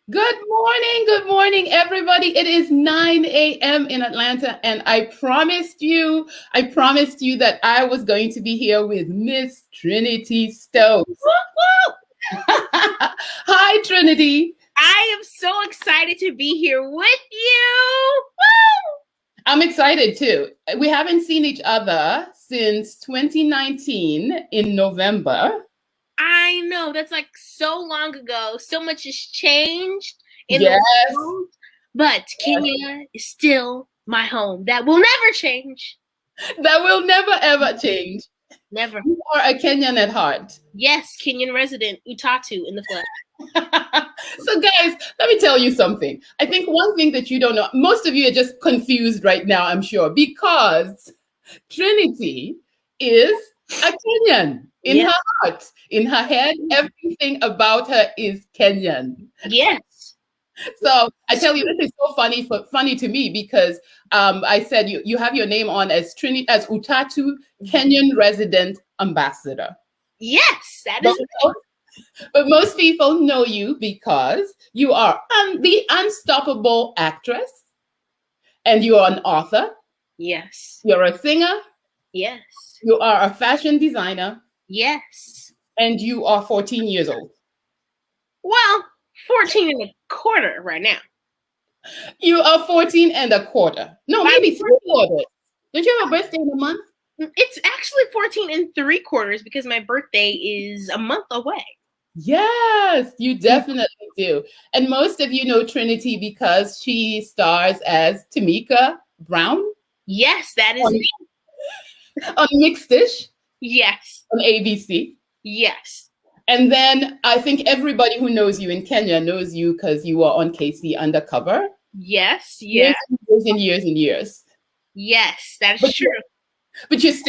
Good morning, everybody. It is 9 a.m. in Atlanta, and I promised you that I was going to be here with Miss Trinitee Stokes. Woo! Hi, Trinity. I am so excited to be here with you. I'm excited too. We haven't seen each other since 2019 in November. I know that's like so long ago. So much has changed in the Yes, world, but Kenya is still my home. That will never change. that will never ever change. Never. You are a Kenyan at heart. Yes, Kenyan resident Utatu in the flesh. So, guys, let me tell you something. I think one thing that you don't know, most of you are just confused right now, I'm sure, because Trinity is a Kenyan in Yes. her heart, in her head. Everything about her is Kenyan. Yes. So I tell you, this is so funny to me because I said you have your name on as Utatu Kenyan resident ambassador. Yes, that But is But most people know you because you are the unstoppable actress and you are an author, yes. you're a singer, Yes. you are a fashion designer, Yes. and you are 14 years old. Well, 14 and a quarter right now. You are 14 and a quarter. No, By maybe 3 quarters. Don't you have a birthday in a month? It's actually 14 and 3/4 because my birthday is a month away. Yes, you definitely do. And most of you know Trinity because she stars as Tamika Brown Yes, that is on, me. on Mixed Dish Yes. on ABC. Yes. And then I think everybody who knows you in Kenya knows you because you were on KC Undercover. Yes. Years Yeah. and years and years and years. Yes, that is But true.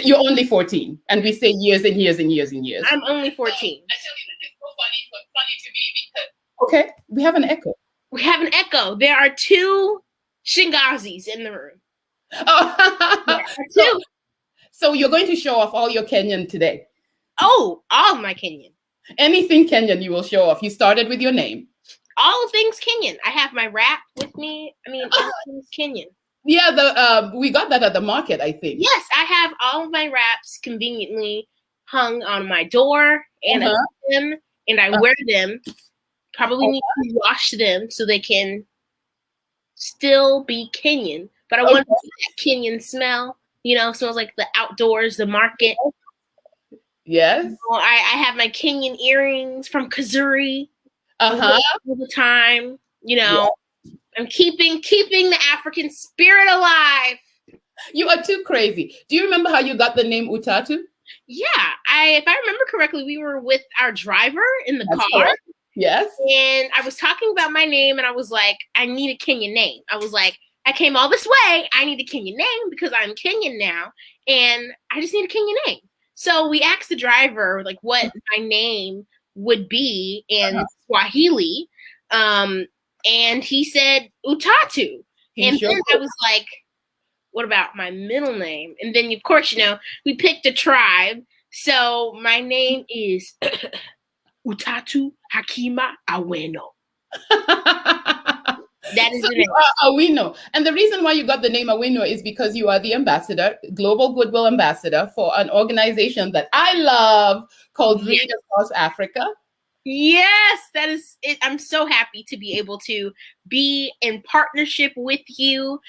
you're only 14, and we say years and years and years and years. I'm only 14. I tell you, this is so funny to me because okay, we have an echo. We have an echo. There are two Shingazis in the room. Oh, Two. so you're going to show off all your Kenyan today. Oh, all of my Kenyan. Anything Kenyan you will show off. You started with your name. All things Kenyan. I have my rap with me. I mean, everything's Kenyan. Yeah, we got that at the market, I think. Yes, I have all of my raps conveniently hung on my door and I keep them and I wear them. Probably need to wash them so they can still be Kenyan. But I want that Kenyan smell. You know, smells like the outdoors, the market. Yes. I have my Kenyan earrings from Kazuri Uh-huh. all the time. You know, I'm keeping the African spirit alive. You are too crazy. Do you remember how you got the name Utatu? Yeah, if I remember correctly, we were with our driver in the car. Correct. Yes. And I was talking about my name, and I was like, I need a Kenyan name. I was like, I came all this way. I need a Kenyan name because I'm Kenyan now, and I just need a Kenyan name. So we asked the driver like what my name would be in Swahili, and he said Utatu. And then I was like, what about my middle name? And then, of course, you know, we picked a tribe. So my name is Utatu Hakima Aweno. That is the name. Awino. And the reason why you got the name Awino is because you are the ambassador, global Goodwill ambassador for an organization that I love called Read Across Africa. Yes, that is it. I'm so happy to be able to be in partnership with you,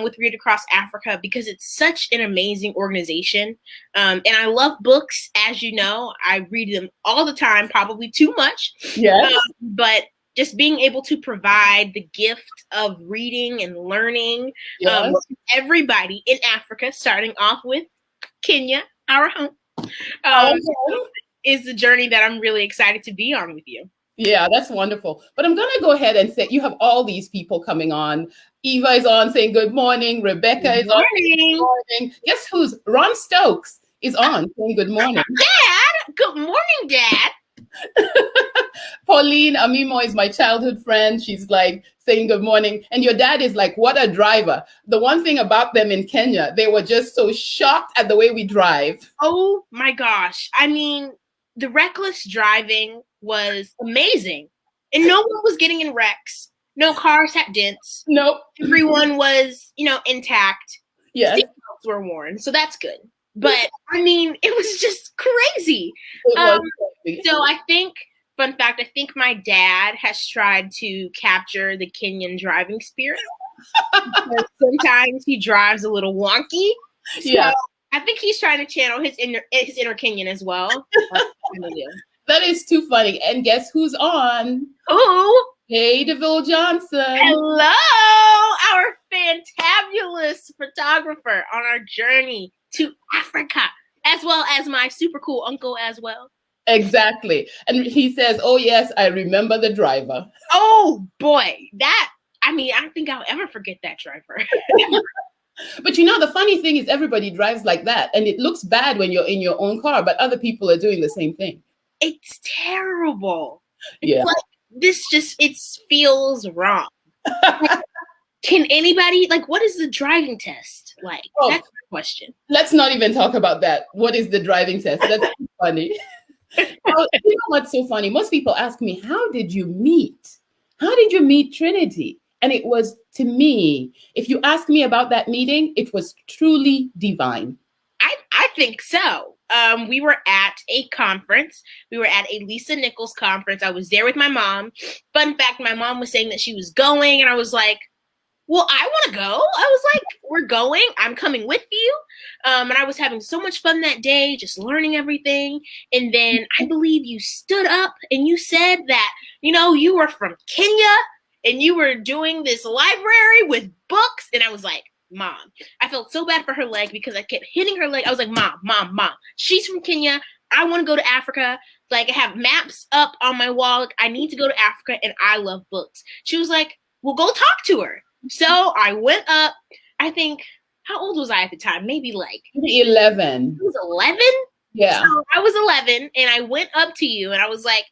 with Read Across Africa, because it's such an amazing organization. And I love books, as you know. I read them all the time, probably too much. Yes. But just being able to provide the gift of reading and learning everybody in Africa, starting off with Kenya, our home. Is the journey that I'm really excited to be on with you. Yeah, that's wonderful. But I'm going to go ahead and say you have all these people coming on. Eva is on saying good morning. Rebecca is on saying good morning. Guess who's? Ron Stokes is on saying good morning. Dad! Good morning, Dad. Pauline Amimo is my childhood friend. She's like saying good morning. And your dad is like, what a driver. The one thing about them in Kenya, they were just so shocked at the way we drive. Oh my gosh. I mean, the reckless driving was amazing. And no one was getting in wrecks. No cars had dents. Nope. Everyone was, intact. Yes. Seatbelts were worn, so that's good. But I mean, it was just crazy. It was crazy. So I think, fun fact, I think my dad has tried to capture the Kenyan driving spirit. Sometimes he drives a little wonky. So Yeah. I think he's trying to channel his inner Kenyan as well. That is too funny. And guess who's on? Who? Hey, DeVille Johnson. Hello, our fantabulous photographer on our journey to Africa, as well as my super cool uncle as well. Exactly. And he says, oh, yes, I remember the driver. Oh, boy. I don't think I'll ever forget that driver. But the funny thing is everybody drives like that. And it looks bad when you're in your own car, but other people are doing the same thing. It's terrible. Yeah. It's like, it feels wrong. Can anybody, what is the driving test like? Oh, that's the question. Let's not even talk about that. What is the driving test? That's funny. What's so funny? Most people ask me, how did you meet? How did you meet Trinitee? And it was, to me, if you ask me about that meeting, it was truly divine. I think so. We were at a conference. We were at a Lisa Nichols conference. I was there with my mom. Fun fact, my mom was saying that she was going, and I was like, well, I want to go. I was like, we're going. I'm coming with you. And I was having so much fun that day, just learning everything. And then I believe you stood up and you said that, you were from Kenya and you were doing this library with books. And I was like, Mom, I felt so bad for her leg because I kept hitting her leg. I was like, Mom, she's from Kenya. I want to go to Africa. I have maps up on my wall. I need to go to Africa and I love books. She was like, well, go talk to her. So I went up. I think, how old was I at the time? Maybe 11. I was 11? Yeah. So I was 11 and I went up to you and I was like,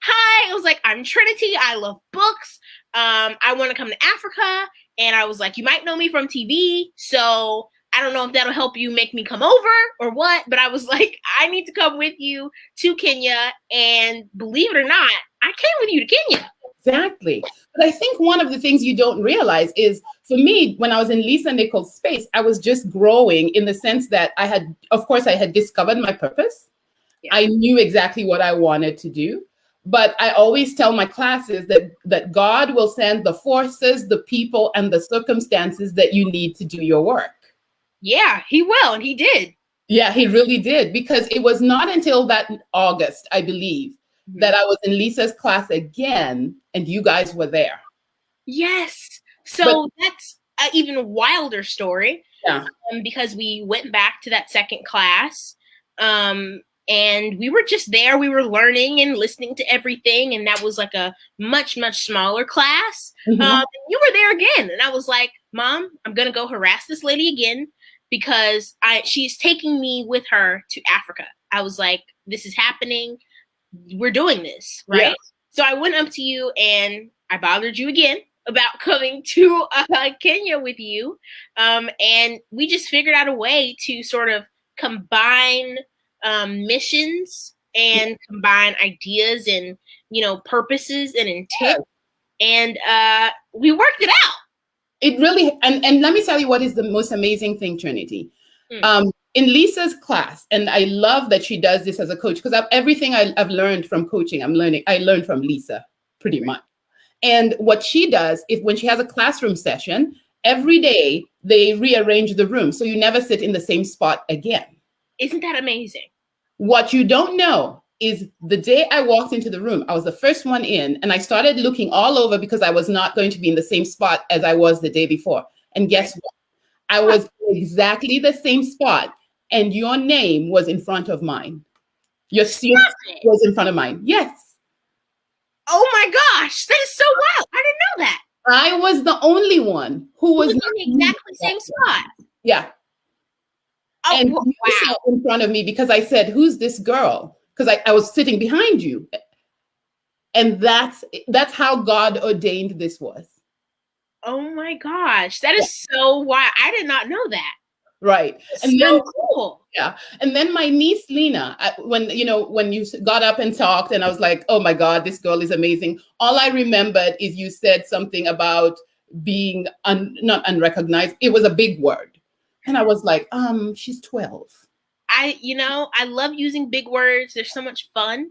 hi. I was like, I'm Trinitee. I love books. I want to come to Africa. And I was like, you might know me from TV. So I don't know if that'll help you make me come over or what. But I was like, I need to come with you to Kenya. And believe it or not, I came with you to Kenya. Exactly. But I think one of the things you don't realize is, for me, when I was in Lisa Nichols' space, I was just growing in the sense that I had discovered my purpose. Yeah. I knew exactly what I wanted to do. But I always tell my classes that God will send the forces, the people, and the circumstances that you need to do your work. Yeah, he will. And he did. Yeah, he really did. Because it was not until that August, I believe, that I was in Lisa's class again, and you guys were there. Yes. So that's an even wilder story. Yeah. Because we went back to that second class, and we were just there. We were learning and listening to everything, and that was like a much, much smaller class. Mm-hmm. You were there again, and I was like, Mom, I'm gonna go harass this lady again because she's taking me with her to Africa. I was like, this is happening. We're doing this, right? Yeah. So I went up to you and I bothered you again about coming to Kenya with you. And we just figured out a way to sort of combine missions and combine ideas and, purposes and intent. And we worked it out. It really, and let me tell you what is the most amazing thing, Trinitee. In Lisa's class, and I love that she does this as a coach, because everything I've learned from coaching, I learned from Lisa pretty much. And what she does is when she has a classroom session, every day they rearrange the room. So you never sit in the same spot again. Isn't that amazing? What you don't know is the day I walked into the room, I was the first one in, and I started looking all over because I was not going to be in the same spot as I was the day before. And guess what? I was in exactly the same spot. And your name was in front of mine. Your seat was in front of mine. Yes. Oh my gosh, that is so wild. I didn't know that. I was the only one who was in the exactly same spot. Yeah. Oh, and you sat in front of me because I said, who's this girl? Because I was sitting behind you. And that's how God ordained this was. Oh my gosh, that is so wild. I did not know that. Right. It's And then so cool. yeah. And then my niece Lena, when you got up and talked, and I was like, oh my God, this girl is amazing. All I remembered is you said something about being not unrecognized. It was a big word. And I was like, she's 12. I love using big words. They're so much fun.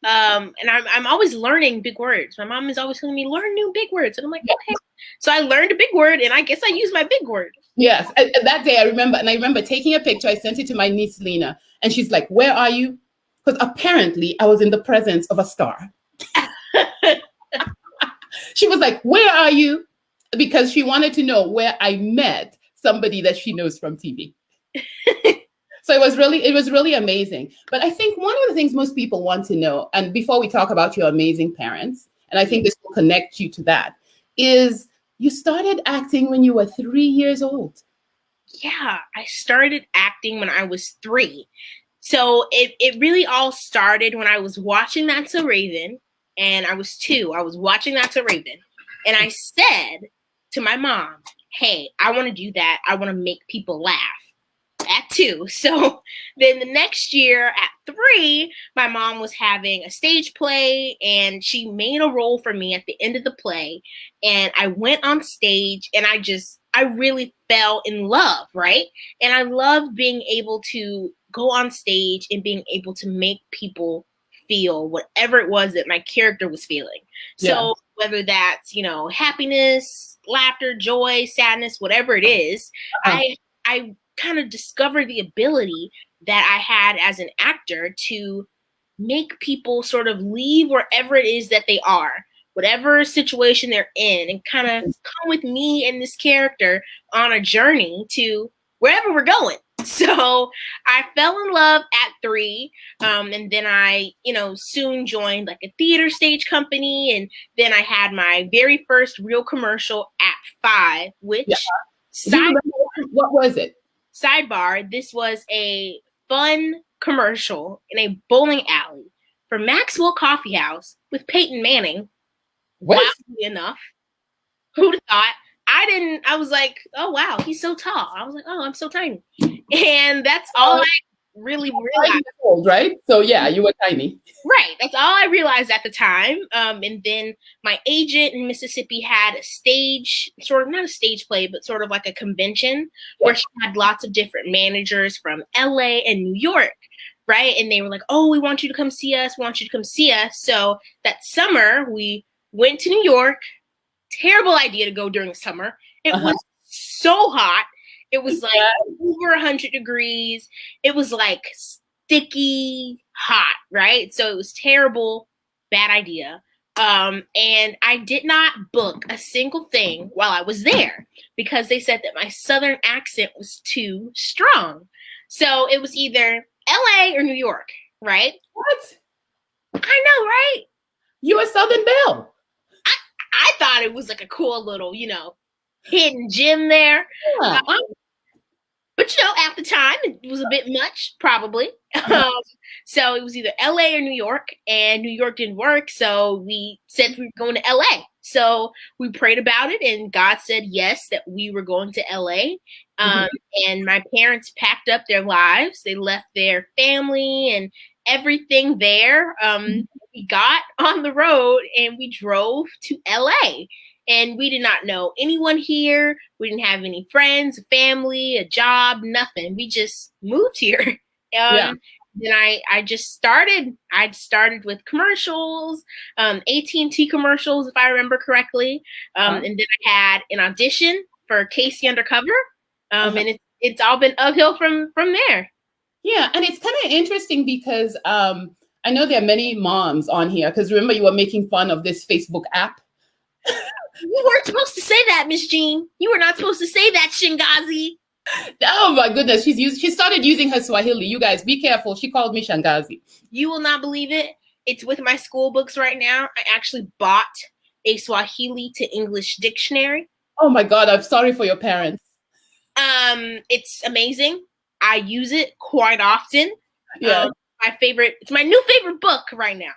And I'm always learning big words. My mom is always telling me, learn new big words. And I'm like, okay. So I learned a big word, and I guess I use my big word. Yes. And that day I remember taking a picture. I sent it to my niece Lena, and she's like, where are you? Because apparently I was in the presence of a star. She was like, where are you? Because she wanted to know where I met somebody that she knows from TV. So it was really amazing. But I think one of the things most people want to know, and before we talk about your amazing parents, and I think this will connect you to that, is you started acting when you were 3 years old. Yeah, I started acting when I was 3. So it really all started when I was watching That's So Raven, and I was 2. I was watching That's So Raven, and I said to my mom, hey, I want to do that. I want to make people laugh. At 2. So then the next year at 3, my mom was having a stage play, and she made a role for me at the end of the play. And I went on stage, and I really fell in love, right? And I loved being able to go on stage and being able to make people feel whatever it was that my character was feeling. Yeah. So whether that's, happiness, laughter, joy, sadness, whatever it is, I kind of discovered the ability that I had as an actor to make people sort of leave wherever it is that they are, whatever situation they're in, and kind of come with me and this character on a journey to wherever we're going. So I fell in love at 3, and then I, soon joined like a theater stage company, and then I had my very first real commercial at 5, which What was it? Sidebar, this was a fun commercial in a bowling alley for Maxwell Coffee House with Peyton Manning. What? Wildly enough. Who'd have thought? I was like, oh wow, he's so tall. I was like, oh, I'm so tiny. And that's all I really realized. Old, right? So yeah, you were tiny. Right. That's all I realized at the time. And then my agent in Mississippi had a stage, sort of not a stage play, but sort of like a convention where she had lots of different managers from LA and New York. Right. And they were like, oh, we want you to come see us. We want you to come see us. So that summer we went to New York. Terrible idea to go during summer. It was so hot. It was like over 100 degrees. It was like sticky hot, right? So it was terrible, bad idea. And I did not book a single thing while I was there because they said that my Southern accent was too strong. So it was either LA or New York, right? What? I know, right? You a Southern Belle. I thought it was like a cool little, hidden gem there. Yeah. But at the time it was a bit much, probably. So it was either LA or New York, and New York didn't work. So we said we were going to LA. So we prayed about it, and God said yes, that we were going to LA. And my parents packed up their lives. They left their family and everything there. We got on the road and we drove to LA. And we did not know anyone here. We didn't have any friends, family, a job, nothing. We just moved here. Then I just started. I started with commercials, AT&T commercials, if I remember correctly. And then I had an audition for Casey Undercover. And it's all been uphill from there. Yeah, and it's kind of interesting because I know there are many moms on here because remember you were making fun of this Facebook app. You weren't supposed to say that, Miss Jean. You were not supposed to say that, Shangazi. Oh my goodness, she started using her Swahili. You guys, be careful. She called me Shangazi. You will not believe it. It's with my school books right now. I actually bought a Swahili to English dictionary. Oh my God, I'm sorry for your parents. It's amazing. I use it quite often. Yeah. It's my new favorite book right now.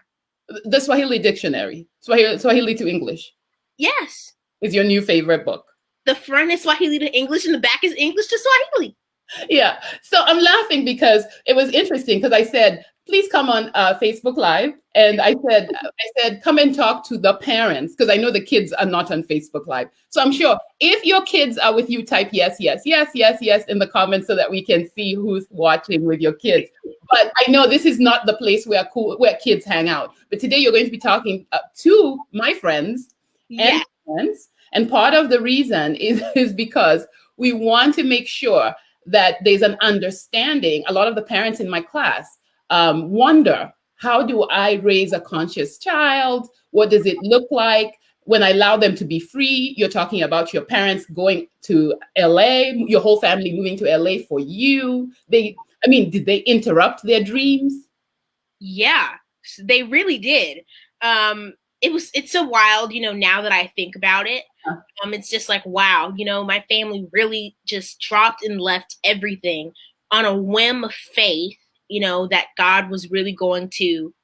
The Swahili dictionary. Swahili to English. Yes. Is your new favorite book. The front is Swahili to English and the back is English to Swahili. Yeah. So I'm laughing because it was interesting because I said, please come on Facebook Live. And I said, come and talk to the parents because I know the kids are not on Facebook Live. So I'm sure if your kids are with you, type yes, yes, yes, yes, yes in the comments so that we can see who's watching with your kids. But I know this is not the place where kids hang out. But today you're going to be talking to my friends and Yeah. parents. And part of the reason is because we want to make sure that there's an understanding. A lot of the parents in my class wonder, how do I raise a conscious child? What does it look like when I allow them to be free? You're talking about your parents going to LA, your whole family moving to LA for you. Did they interrupt their dreams? Yeah, they really did. It's so wild, now that I think about it. It's just like, wow, my family really just dropped and left everything on a whim of faith, that God was really going to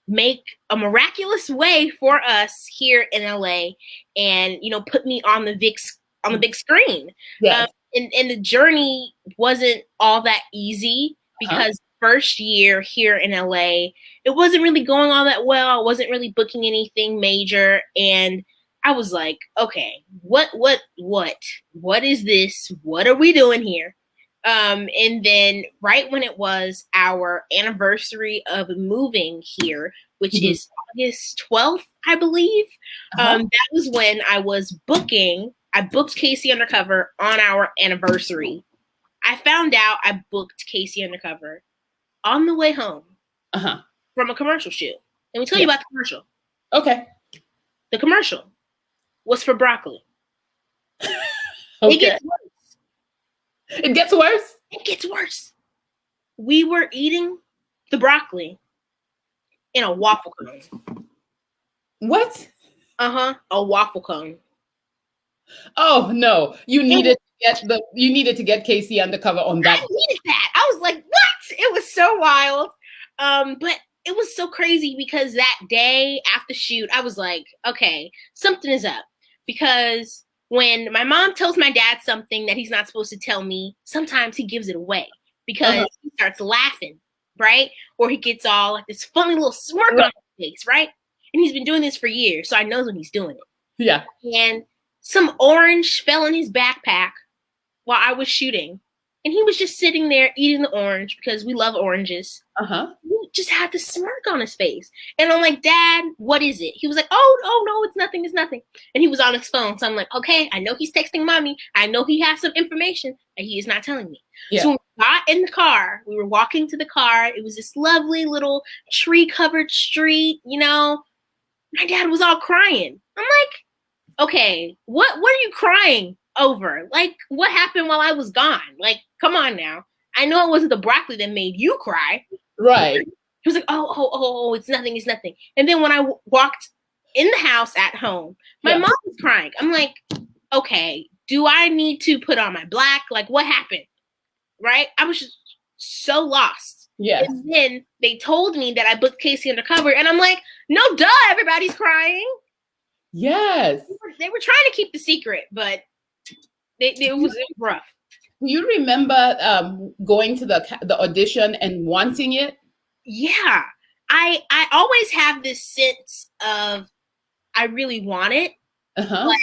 make a miraculous way for us here in LA and, put me on the big screen. Yes. And the journey wasn't all that easy Uh-huh. because first year here in LA, it wasn't really going all that well. I wasn't really booking anything major. And I was like, okay, what is this? What are we doing here? And then right when it was our anniversary of moving here, which Mhm. is August 12th, I believe, Uh-huh. that was when I booked Casey Undercover on our anniversary. I found out I booked Casey Undercover on the way home Uh-huh. from a commercial shoot. Let me tell you Yeah. about the commercial. Okay. The commercial was for broccoli. It Okay. gets worse. It gets worse. It gets worse. We were eating the broccoli in a waffle cone. What? A waffle cone. Oh no. You needed to get Casey undercover on I that. needed that. I was like, what? It was so wild. But it was so crazy because that day after shoot, I was like, okay, something is up. Because when my mom tells my dad something that he's not supposed to tell me, sometimes he gives it away because he starts laughing, right? Or he gets all like this funny little smirk on his face, right? And he's been doing this for years, so I know when he's doing it. Yeah. And some orange fell in his backpack while I was shooting. And he was just sitting there eating the orange because we love oranges. Uh-huh. He just had the smirk on his face. And I'm like, Dad, what is it? He was like, oh, no, it's nothing, it's nothing. And he was on his phone. So I'm like, okay, I know he's texting mommy. I know he has some information that he is not telling me. Yeah. So when we got in the car, we were walking to the car. It was this lovely little tree-covered street, My dad was all crying. I'm like, okay, what are you crying over? Like, what happened while I was gone? Like, come on now. I know it wasn't the broccoli that made you cry. Right. He was like, oh, it's nothing, it's nothing. And then when I walked in the house at home, my mom was crying. I'm like, okay, do I need to put on my black? Like, what happened? Right? I was just so lost. Yes. And then they told me that I booked Casey Undercover, and I'm like, no, duh, everybody's crying. Yes. They were trying to keep the secret, but it was rough. Do you remember going to the audition and wanting it? Yeah. I always have this sense of I really want it, but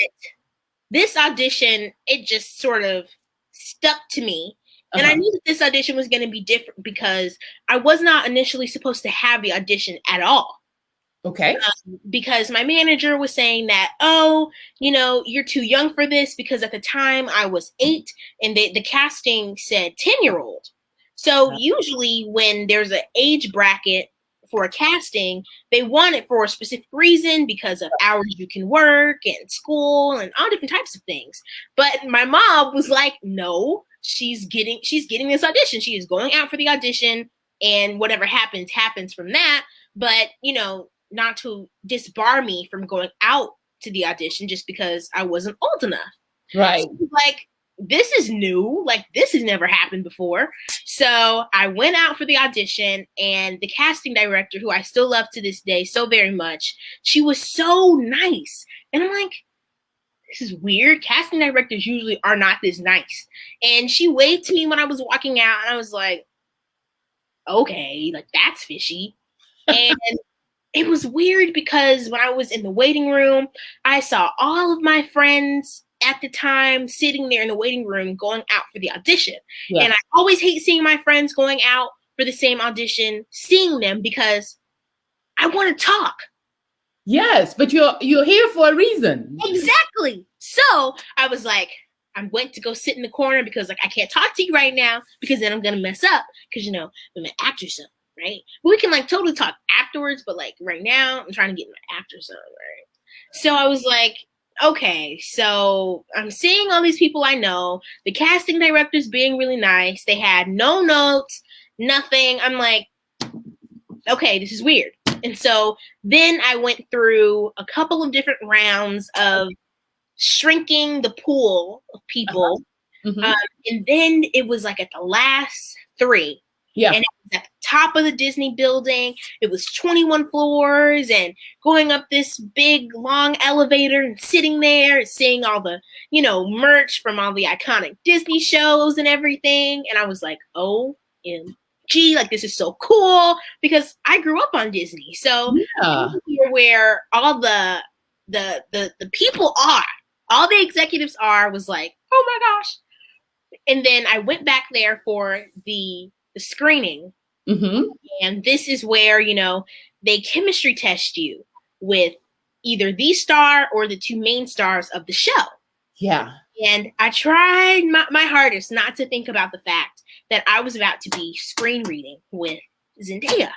this audition, it just sort of stuck to me. And I knew that this audition was going to be different because I was not initially supposed to have the audition at all. Okay. Because my manager was saying that, you're too young for this because at the time I was 8 and the casting said 10-year-old. So usually when there's an age bracket for a casting, they want it for a specific reason because of hours you can work and school and all different types of things. But my mom was like, no, she's getting this audition. She is going out for the audition and whatever happens from that. But, not to disbar me from going out to the audition just because I wasn't old enough. Right. So, like, this is new. Like, this has never happened before. So I went out for the audition, and the casting director, who I still love to this day so very much, she was so nice. And I'm like, this is weird. Casting directors usually are not this nice. And she waved to me when I was walking out, and I was like, okay, like that's fishy. And it was weird because when I was in the waiting room, I saw all of my friends at the time sitting there in the waiting room going out for the audition. Yeah. And I always hate seeing my friends going out for the same audition, seeing them because I want to talk. Yes, but you're here for a reason. Exactly. So I was like, I went to go sit in the corner because like I can't talk to you right now because then I'm gonna mess up because I'm an actor son, right? But we can like totally talk afterwards, but like right now I'm trying to get my actor son, right? So I was like, okay, so I'm seeing all these people I know, the casting directors being really nice, they had no notes, nothing. I'm like, okay, this is weird. And so then I went through a couple of different rounds of shrinking the pool of people. And then it was like at the last 3. Yeah. And it was at the top of the Disney building. It was 21 floors and going up this big, long elevator and sitting there and seeing all the, merch from all the iconic Disney shows and everything. And I was like, OMG, like this is so cool because I grew up on Disney. So where all the people are, all the executives was like, oh my gosh. And then I went back there for the screening. And this is where, they chemistry test you with either the star or the 2 main stars of the show. Yeah. And I tried my hardest not to think about the fact that I was about to be screen reading with Zendaya.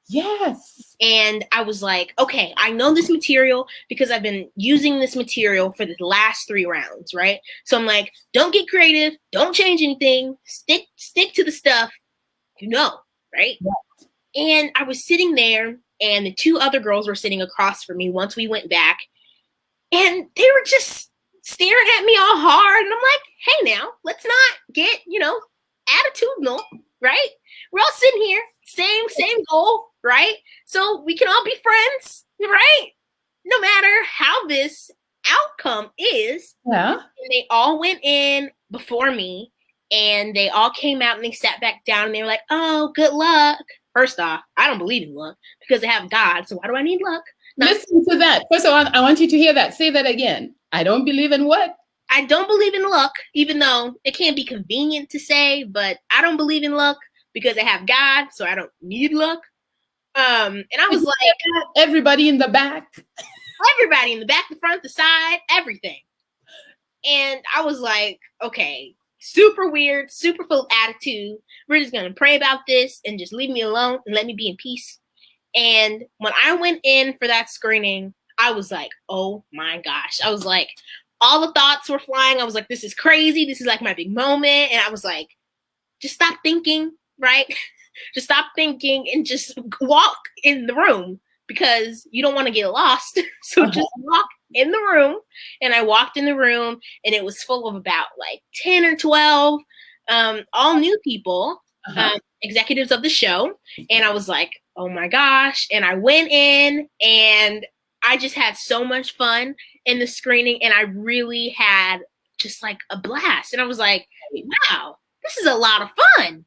Yes. And I was like, okay, I know this material because I've been using this material for the last 3 rounds, right? So I'm like, don't get creative, don't change anything, stick to the stuff, right? Yes. And I was sitting there and the 2 other girls were sitting across from me once we went back. And they were just staring at me all hard. And I'm like, hey now, let's not get, attitudinal, right? We're all sitting here, same goal, right? So we can all be friends, right? No matter how this outcome is. Yeah. And they all went in before me and they all came out and they sat back down and they were like, oh, good luck. First off, I don't believe in luck because I have God. So why do I need luck? Listen to that. First of all, I want you to hear that. Say that again. I don't believe in what? I don't believe in luck, even though it can't be convenient to say, but I don't believe in luck because I have God, so I don't need luck. And I was like, everybody in the back, the front, the side, everything. And I was like, okay, super weird, super full of attitude. We're just going to pray about this and just leave me alone and let me be in peace. And when I went in for that screening, I was like, oh my gosh. I was like, all the thoughts were flying. I was like, this is crazy. This is like my big moment. And I was like, just stop thinking, right? Just stop thinking and just walk in the room because you don't want to get lost. So just walk in the room. And I walked in the room and it was full of about like 10 or 12 all new people, executives of the show. And I was like, oh my gosh. And I went in and I just had so much fun in the screening and I really had just like a blast. And I was like, wow, this is a lot of fun,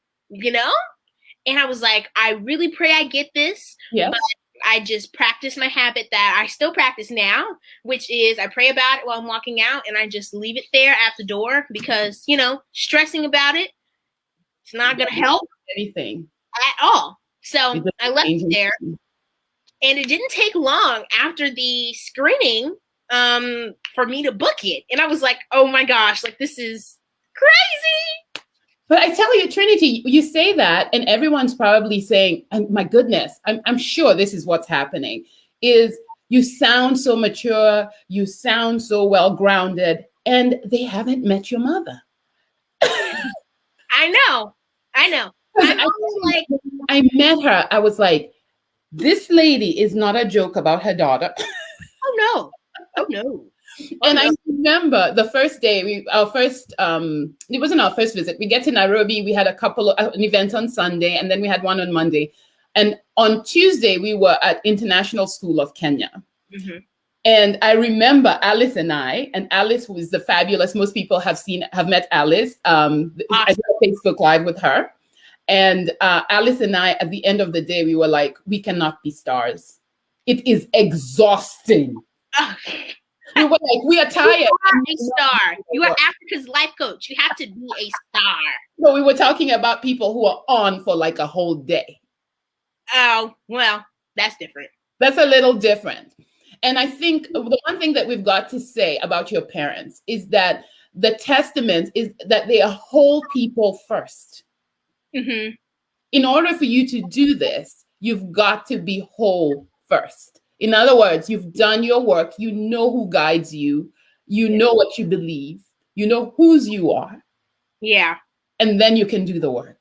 And I was like, I really pray I get this. Yes. But I just practiced my habit that I still practice now, which is I pray about it while I'm walking out and I just leave it there at the door because, stressing about it, it's not going to help anything at all. So I left it there. And it didn't take long after the screening for me to book it. And I was like, oh my gosh, like this is crazy. But I tell you, Trinity, you say that and everyone's probably saying, my goodness, I'm sure this is what's happening, is you sound so mature, you sound so well-grounded, and they haven't met your mother. I know. I met her. I was like, this lady is not a joke about her daughter. Oh no. And I remember the first day, it wasn't our first visit. We get to Nairobi. We had an event on Sunday, and then we had one on Monday. And on Tuesday, we were at International School of Kenya. And I remember Alice and Alice was the fabulous. Most people have met Alice. I did a Facebook Live with her. And Alice and I, at the end of the day, we were like, we cannot be stars. It is exhausting. We were like, we are tired. You are a star. You are Africa's life coach. You have to be a star. No, we were talking about people who are on for like a whole day. Oh, well, that's different. That's a little different. And I think the one thing that we've got to say about your parents is that the testament is that they are whole people first. Mm-hmm. In order for you to do this, you've got to be whole first. In other words, you've done your work. You know who guides you. You know what you believe. You know whose you are. Yeah. And then you can do the work.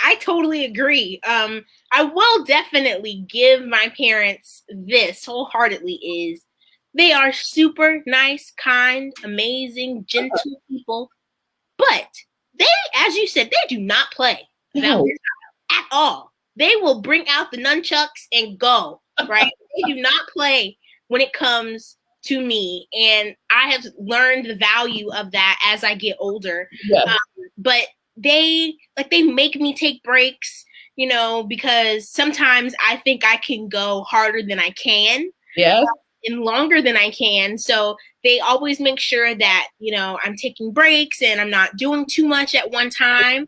I totally agree. I will definitely give my parents this wholeheartedly is they are super nice, kind, amazing, gentle people. But they, as you said, they do not play about this at all. They will bring out the nunchucks and go, right? They do not play when it comes to me. And I have learned the value of that as I get older. Yes. But they make me take breaks, you know, because sometimes I think I can go harder than I can. Yes. And longer than I can. So they always make sure that, you know, I'm taking breaks and I'm not doing too much at one time.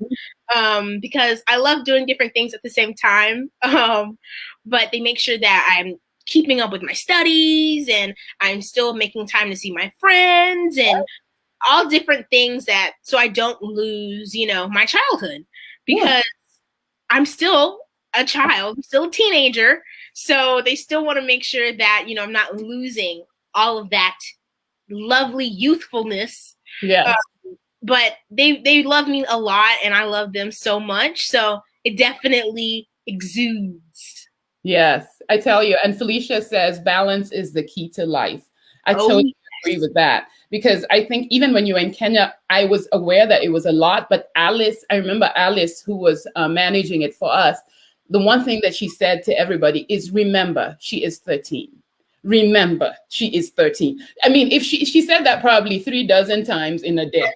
Because I love doing different things at the same time. But they make sure that I'm keeping up with my studies and I'm still making time to see my friends and all different things that, so I don't lose, you know, my childhood because I'm still a child, I'm still a teenager. So they still want to make sure that, you know, I'm not losing all of that lovely youthfulness. Yes. But they love me a lot and I love them so much. So it definitely exudes. Yes, I tell you. And Felicia says balance is the key to life. I totally agree with that. Because I think even when you were in Kenya, I was aware that it was a lot. But Alice, I remember Alice, who was managing it for us, the one thing that she said to everybody is, remember, she is 13. Remember, she is 13. I mean, if she said that probably 36 times in a day.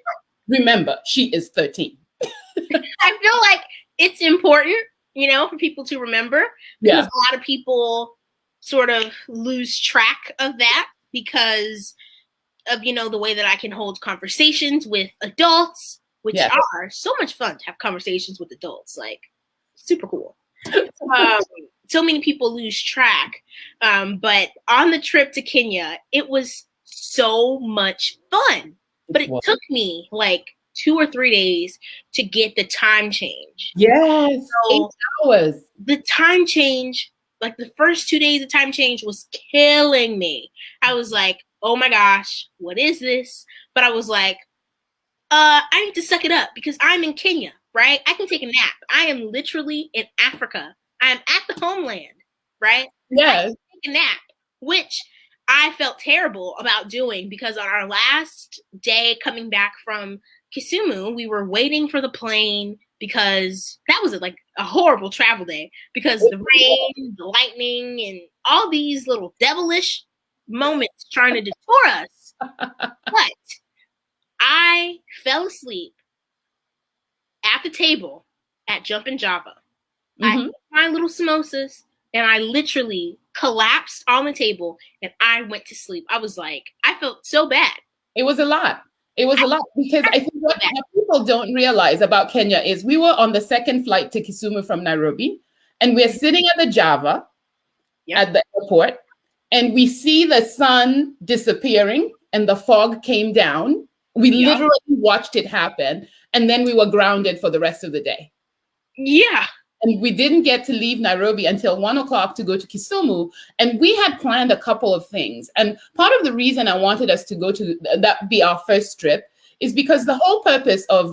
Remember, she is 13. I feel like it's important, you know, for people to remember. Because a lot of people sort of lose track of that because of, you know, the way that I can hold conversations with adults, which are so much fun to have conversations with adults, like super cool. So many people lose track. But on the trip to Kenya, it was so much fun. But it took me like 2 or 3 days to get the time change. Yes, so 8 hours. The time change, like the first 2 days of time change was killing me. I was like, oh my gosh, what is this? But I was like, I need to suck it up because I'm in Kenya, right? I can take a nap. I am literally in Africa. I am at the homeland, right? Yes. I can take a nap, which I felt terrible about doing because on our last day coming back from Kisumu, we were waiting for the plane because that was like a horrible travel day because the rain, the lightning, and all these little devilish moments trying to detour us. But I fell asleep at the table at Jumpin' Java. I ate my little samosas and I literally collapsed on the table and I went to sleep. I was like, I felt so bad. It was a lot. It was a lot because I think what people don't realize about Kenya is we were on the second flight to Kisumu from Nairobi and we're sitting at the Java at the airport and we see the sun disappearing and the fog came down. We literally watched it happen and then we were grounded for the rest of the day. Yeah. And we didn't get to leave Nairobi until 1 o'clock to go to Kisumu. And we had planned a couple of things. And part of the reason I wanted us to go to that be our first trip is because the whole purpose of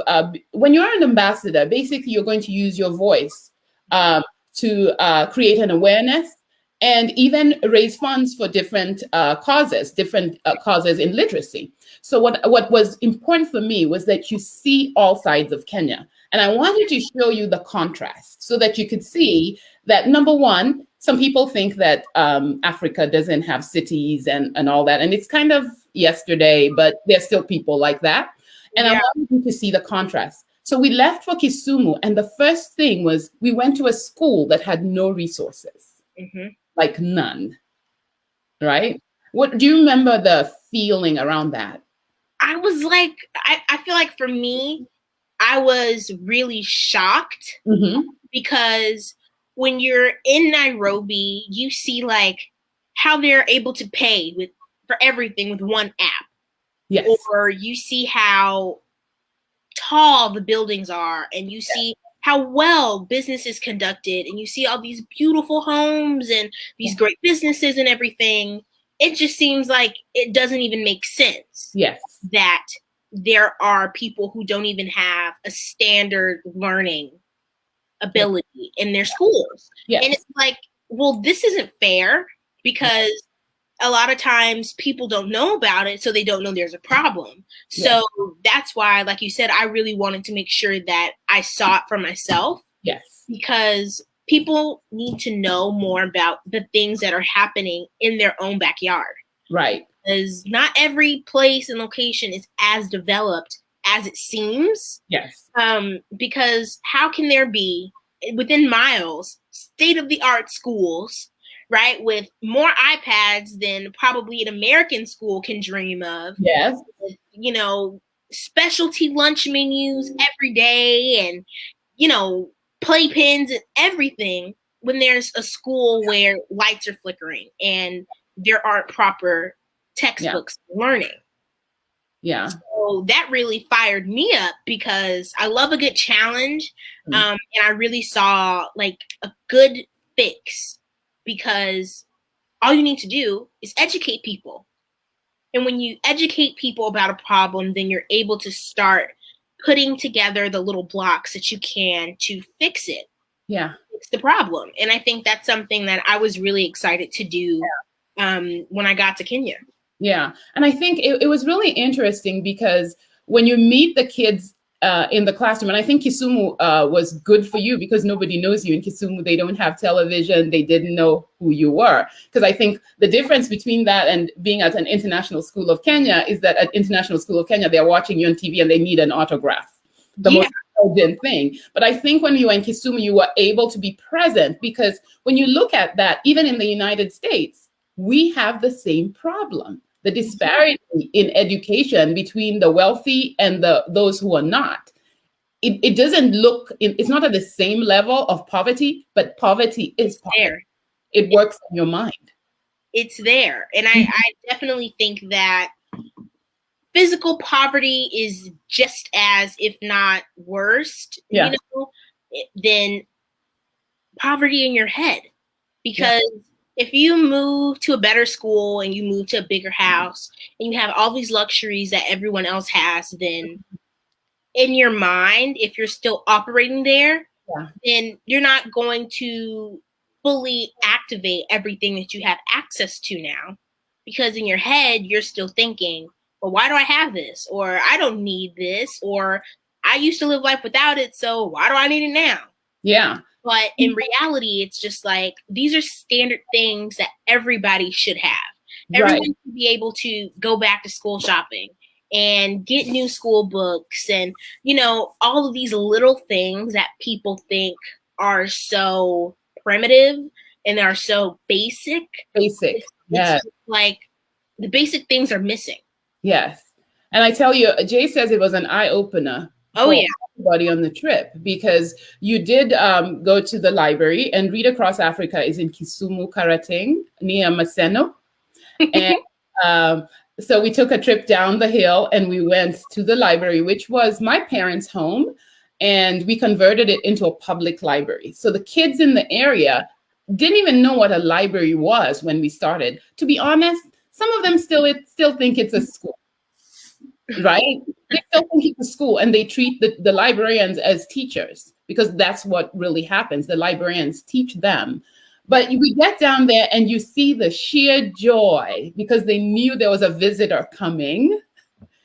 when you're an ambassador, basically you're going to use your voice to create an awareness and even raise funds for different causes in literacy. So what was important for me was that you see all sides of Kenya. And I wanted to show you the contrast so that you could see that, number one, some people think that Africa doesn't have cities and all that. And it's kind of yesterday, but there's still people like that. And I Yeah. wanted you to see the contrast. So we left for Kisumu, and the first thing was we went to a school that had no resources, like none, right? What do you remember the feeling around that? I was like, I feel like for me, I was really shocked because when you're in Nairobi, you see like how they're able to pay for everything with one app. Yes. Or you see how tall the buildings are, and you see how well business is conducted, and you see all these beautiful homes and these great businesses and everything. It just seems like it doesn't even make sense. Yes. That there are people who don't even have a standard learning ability in their schools. Yes. And it's like, well, this isn't fair, because a lot of times people don't know about it, so they don't know there's a problem. So that's why, like you said, I really wanted to make sure that I saw it for myself. Yes. Because people need to know more about the things that are happening in their own backyard. Right. Because not every place and location is as developed as it seems. Yes. Because how can there be, within miles, state-of-the-art schools, right, with more iPads than probably an American school can dream of? Yes. With, specialty lunch menus every day, and, playpens and everything, when there's a school where lights are flickering and there aren't proper textbooks for learning. Yeah. So that really fired me up, because I love a good challenge. And I really saw like a good fix, because all you need to do is educate people. And when you educate people about a problem, then you're able to start putting together the little blocks that you can to fix it. Yeah. Fix the problem. And I think that's something that I was really excited to do when I got to Kenya. Yeah. And I think it was really interesting, because when you meet the kids in the classroom, and I think Kisumu was good for you, because nobody knows you in Kisumu. They don't have television. They didn't know who you were. Because I think the difference between that and being at an international school of Kenya is that at International School of Kenya, they're watching you on TV and they need an autograph. The most important thing. But I think when you were in Kisumu, you were able to be present, because when you look at that, even in the United States, we have the same problem. The disparity in education between the wealthy and those who are not. It doesn't look, it's not at the same level of poverty, but poverty is poverty. There. It works in your mind. It's there. And I definitely think that physical poverty is just as, if not worse, than poverty in your head. Because if you move to a better school and you move to a bigger house and you have all these luxuries that everyone else has, then in your mind, if you're still operating there, then you're not going to fully activate everything that you have access to now. Because in your head, you're still thinking, well, why do I have this? Or I don't need this. Or I used to live life without it, so why do I need it now? Yeah. But in reality, it's just like, these are standard things that everybody should have. Everyone should be able to go back to school shopping and get new school books and, all of these little things that people think are so primitive and are so basic. It's like the basic things are missing. Yes. And I tell you, Jay says it was an eye-opener. Everybody on the trip, because you did go to the library, and Read Across Africa is in Kisumu, Karating, near Maseno. And so we took a trip down the hill and we went to the library, which was my parents' home, and we converted it into a public library. So the kids in the area didn't even know what a library was when we started. To be honest, some of them still think it's a school. Right? They still think it's a school, and they treat the librarians as teachers, because that's what really happens. The librarians teach them. But we get down there and you see the sheer joy, because they knew there was a visitor coming.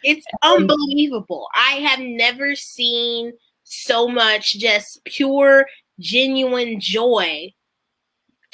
It's unbelievable. I have never seen so much just pure, genuine joy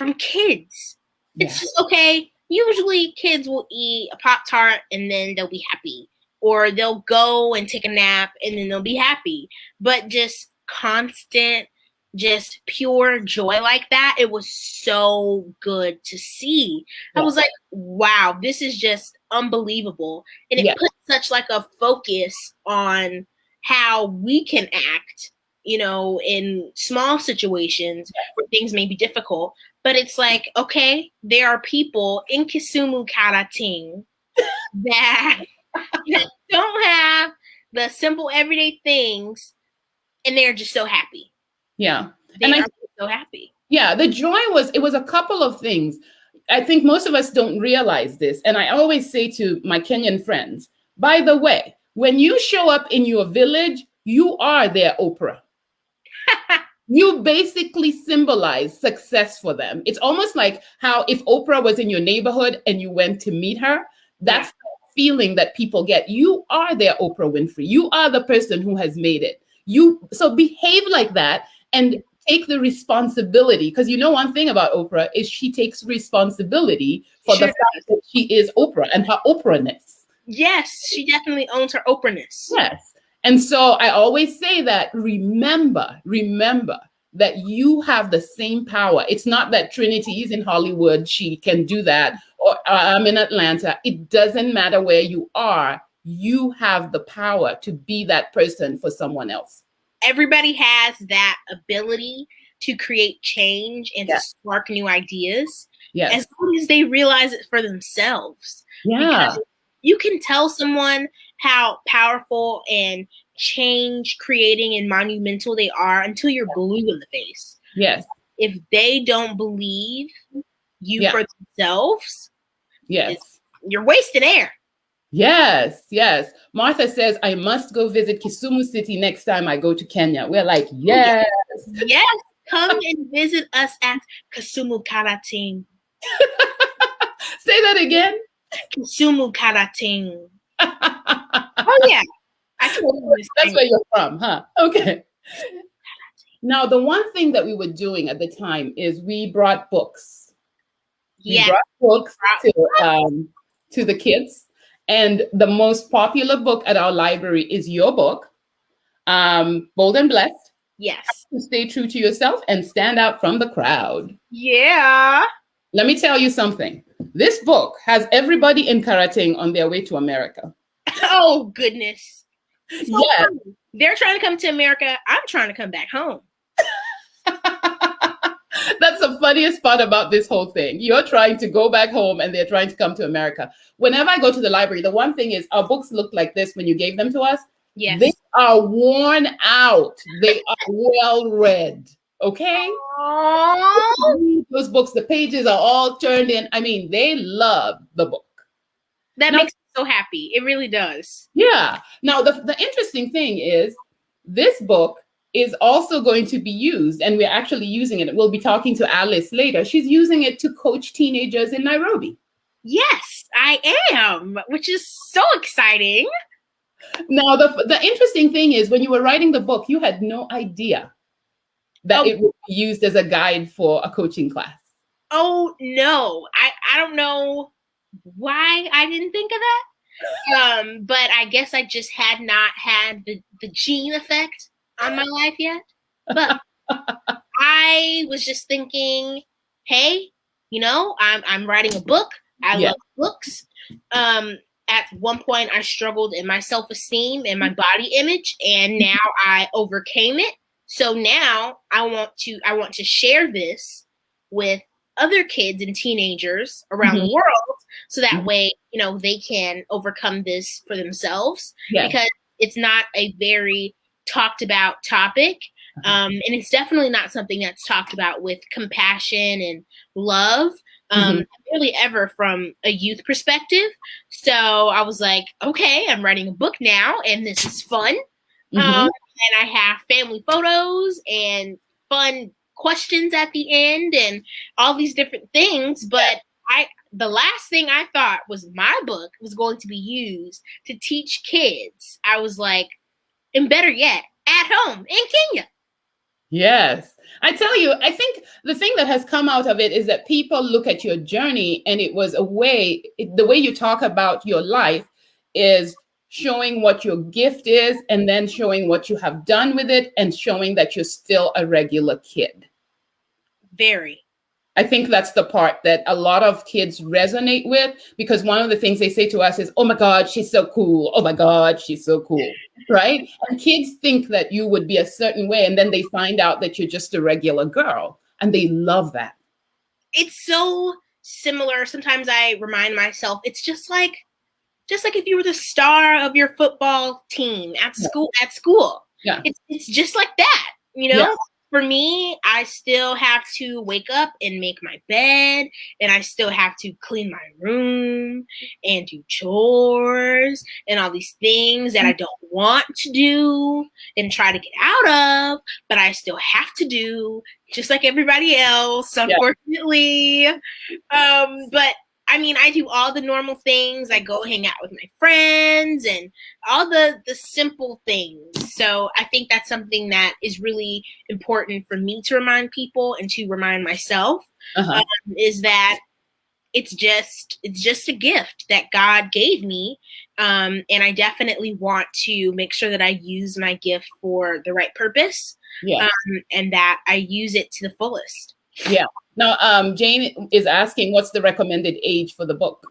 from kids. Yeah. It's just okay. Usually kids will eat a Pop-Tart and then they'll be happy. Or they'll go and take a nap and then they'll be happy. But just constant, just pure joy like that, it was so good to see. I was like, wow, this is just unbelievable. And it put such like a focus on how we can act, you know, in small situations where things may be difficult. But it's like, okay, there are people in Kisumu Karating that don't have the simple everyday things, and they're just so happy. Yeah. They are so happy. Yeah, the joy it was a couple of things. I think most of us don't realize this. And I always say to my Kenyan friends, by the way, when you show up in your village, you are their Oprah. You basically symbolize success for them. It's almost like how if Oprah was in your neighborhood and you went to meet her, that's the feeling that people get. You are their Oprah Winfrey. You are the person who has made it. So behave like that and take the responsibility. Because you know one thing about Oprah is she takes responsibility for the fact that she is Oprah and her Oprahness. Yes, she definitely owns her Oprahness. Yes. And so I always say that remember that you have the same power. It's not that Trinitee is in Hollywood, she can do that, or I'm in Atlanta. It doesn't matter where you are. You have the power to be that person for someone else. Everybody has that ability to create change and to spark new ideas. As long as they realize it for themselves. Because you can tell someone how powerful and change creating and monumental they are until you're blue in the face. Yes. If they don't believe you for themselves, you're wasting air. Yes, yes. Martha says, I must go visit Kisumu City next time I go to Kenya. We're like, yes. Yes, come and visit us at Kisumu Karating. Say that again. Kisumu Karating. Oh, yeah. I told you this. That's where you're from, huh? Okay. Now, the one thing that we were doing at the time is we brought books. We brought books to the kids. And the most popular book at our library is your book, Bold and Blessed. Yes. How to stay true to yourself and stand out from the crowd. Yeah. Let me tell you something. This book has everybody in Karating on their way to America. Oh, goodness. So funny. They're trying to come to America. I'm trying to come back home. That's the funniest part about this whole thing. You're trying to go back home and they're trying to come to America. Whenever I go to the library, the one thing is our books look like this when you gave them to us. Yes. They are worn out. They are well read. Okay? Aww. Those books, the pages are all turned in. I mean, they love the book. That makes me so happy. It really does. Yeah. Now, the interesting thing is this book is also going to be used, and we're actually using it. We'll be talking to Alice later. She's using it to coach teenagers in Nairobi. Yes, I am, which is so exciting. Now, the interesting thing is when you were writing the book, you had no idea that it would be used as a guide for a coaching class. Oh, no. I don't know why I didn't think of that. But I guess I just had not had the gene effect on my life yet. But I was just thinking, hey, you know, I'm writing a book. I love books. At one point I struggled in my self-esteem and my body image, and now I overcame it. So now I want to share this with other kids and teenagers around the world, so that way, you know, they can overcome this for themselves, because it's not a very talked about topic. And it's definitely not something that's talked about with compassion and love, really ever from a youth perspective. So I was like, okay, I'm writing a book now, and this is fun. And I have family photos and fun questions at the end and all these different things. But the last thing I thought was my book was going to be used to teach kids. I was like, and better yet, at home in Kenya. Yes. I tell you, I think the thing that has come out of it is that people look at your journey, and it was a way, the way you talk about your life is showing what your gift is, and then showing what you have done with it, and showing that you're still a regular kid. Very. I think that's the part that a lot of kids resonate with, because one of the things they say to us is, oh my God, she's so cool. Oh my God, she's so cool. Right? And kids think that you would be a certain way, and then they find out that you're just a regular girl, and they love that. It's so similar. Sometimes I remind myself, it's just like if you were the star of your football team at school. Yeah. It's just like that, you know? Yeah. For me, I still have to wake up and make my bed, and I still have to clean my room and do chores and all these things that I don't want to do and try to get out of, but I still have to do just like everybody else, unfortunately. But I mean, I do all the normal things. I go hang out with my friends and all the simple things. So I think that's something that is really important for me to remind people and to remind myself, is that it's just a gift that God gave me. And I definitely want to make sure that I use my gift for the right purpose, and that I use it to the fullest. Yeah. Now, Jane is asking, what's the recommended age for the book?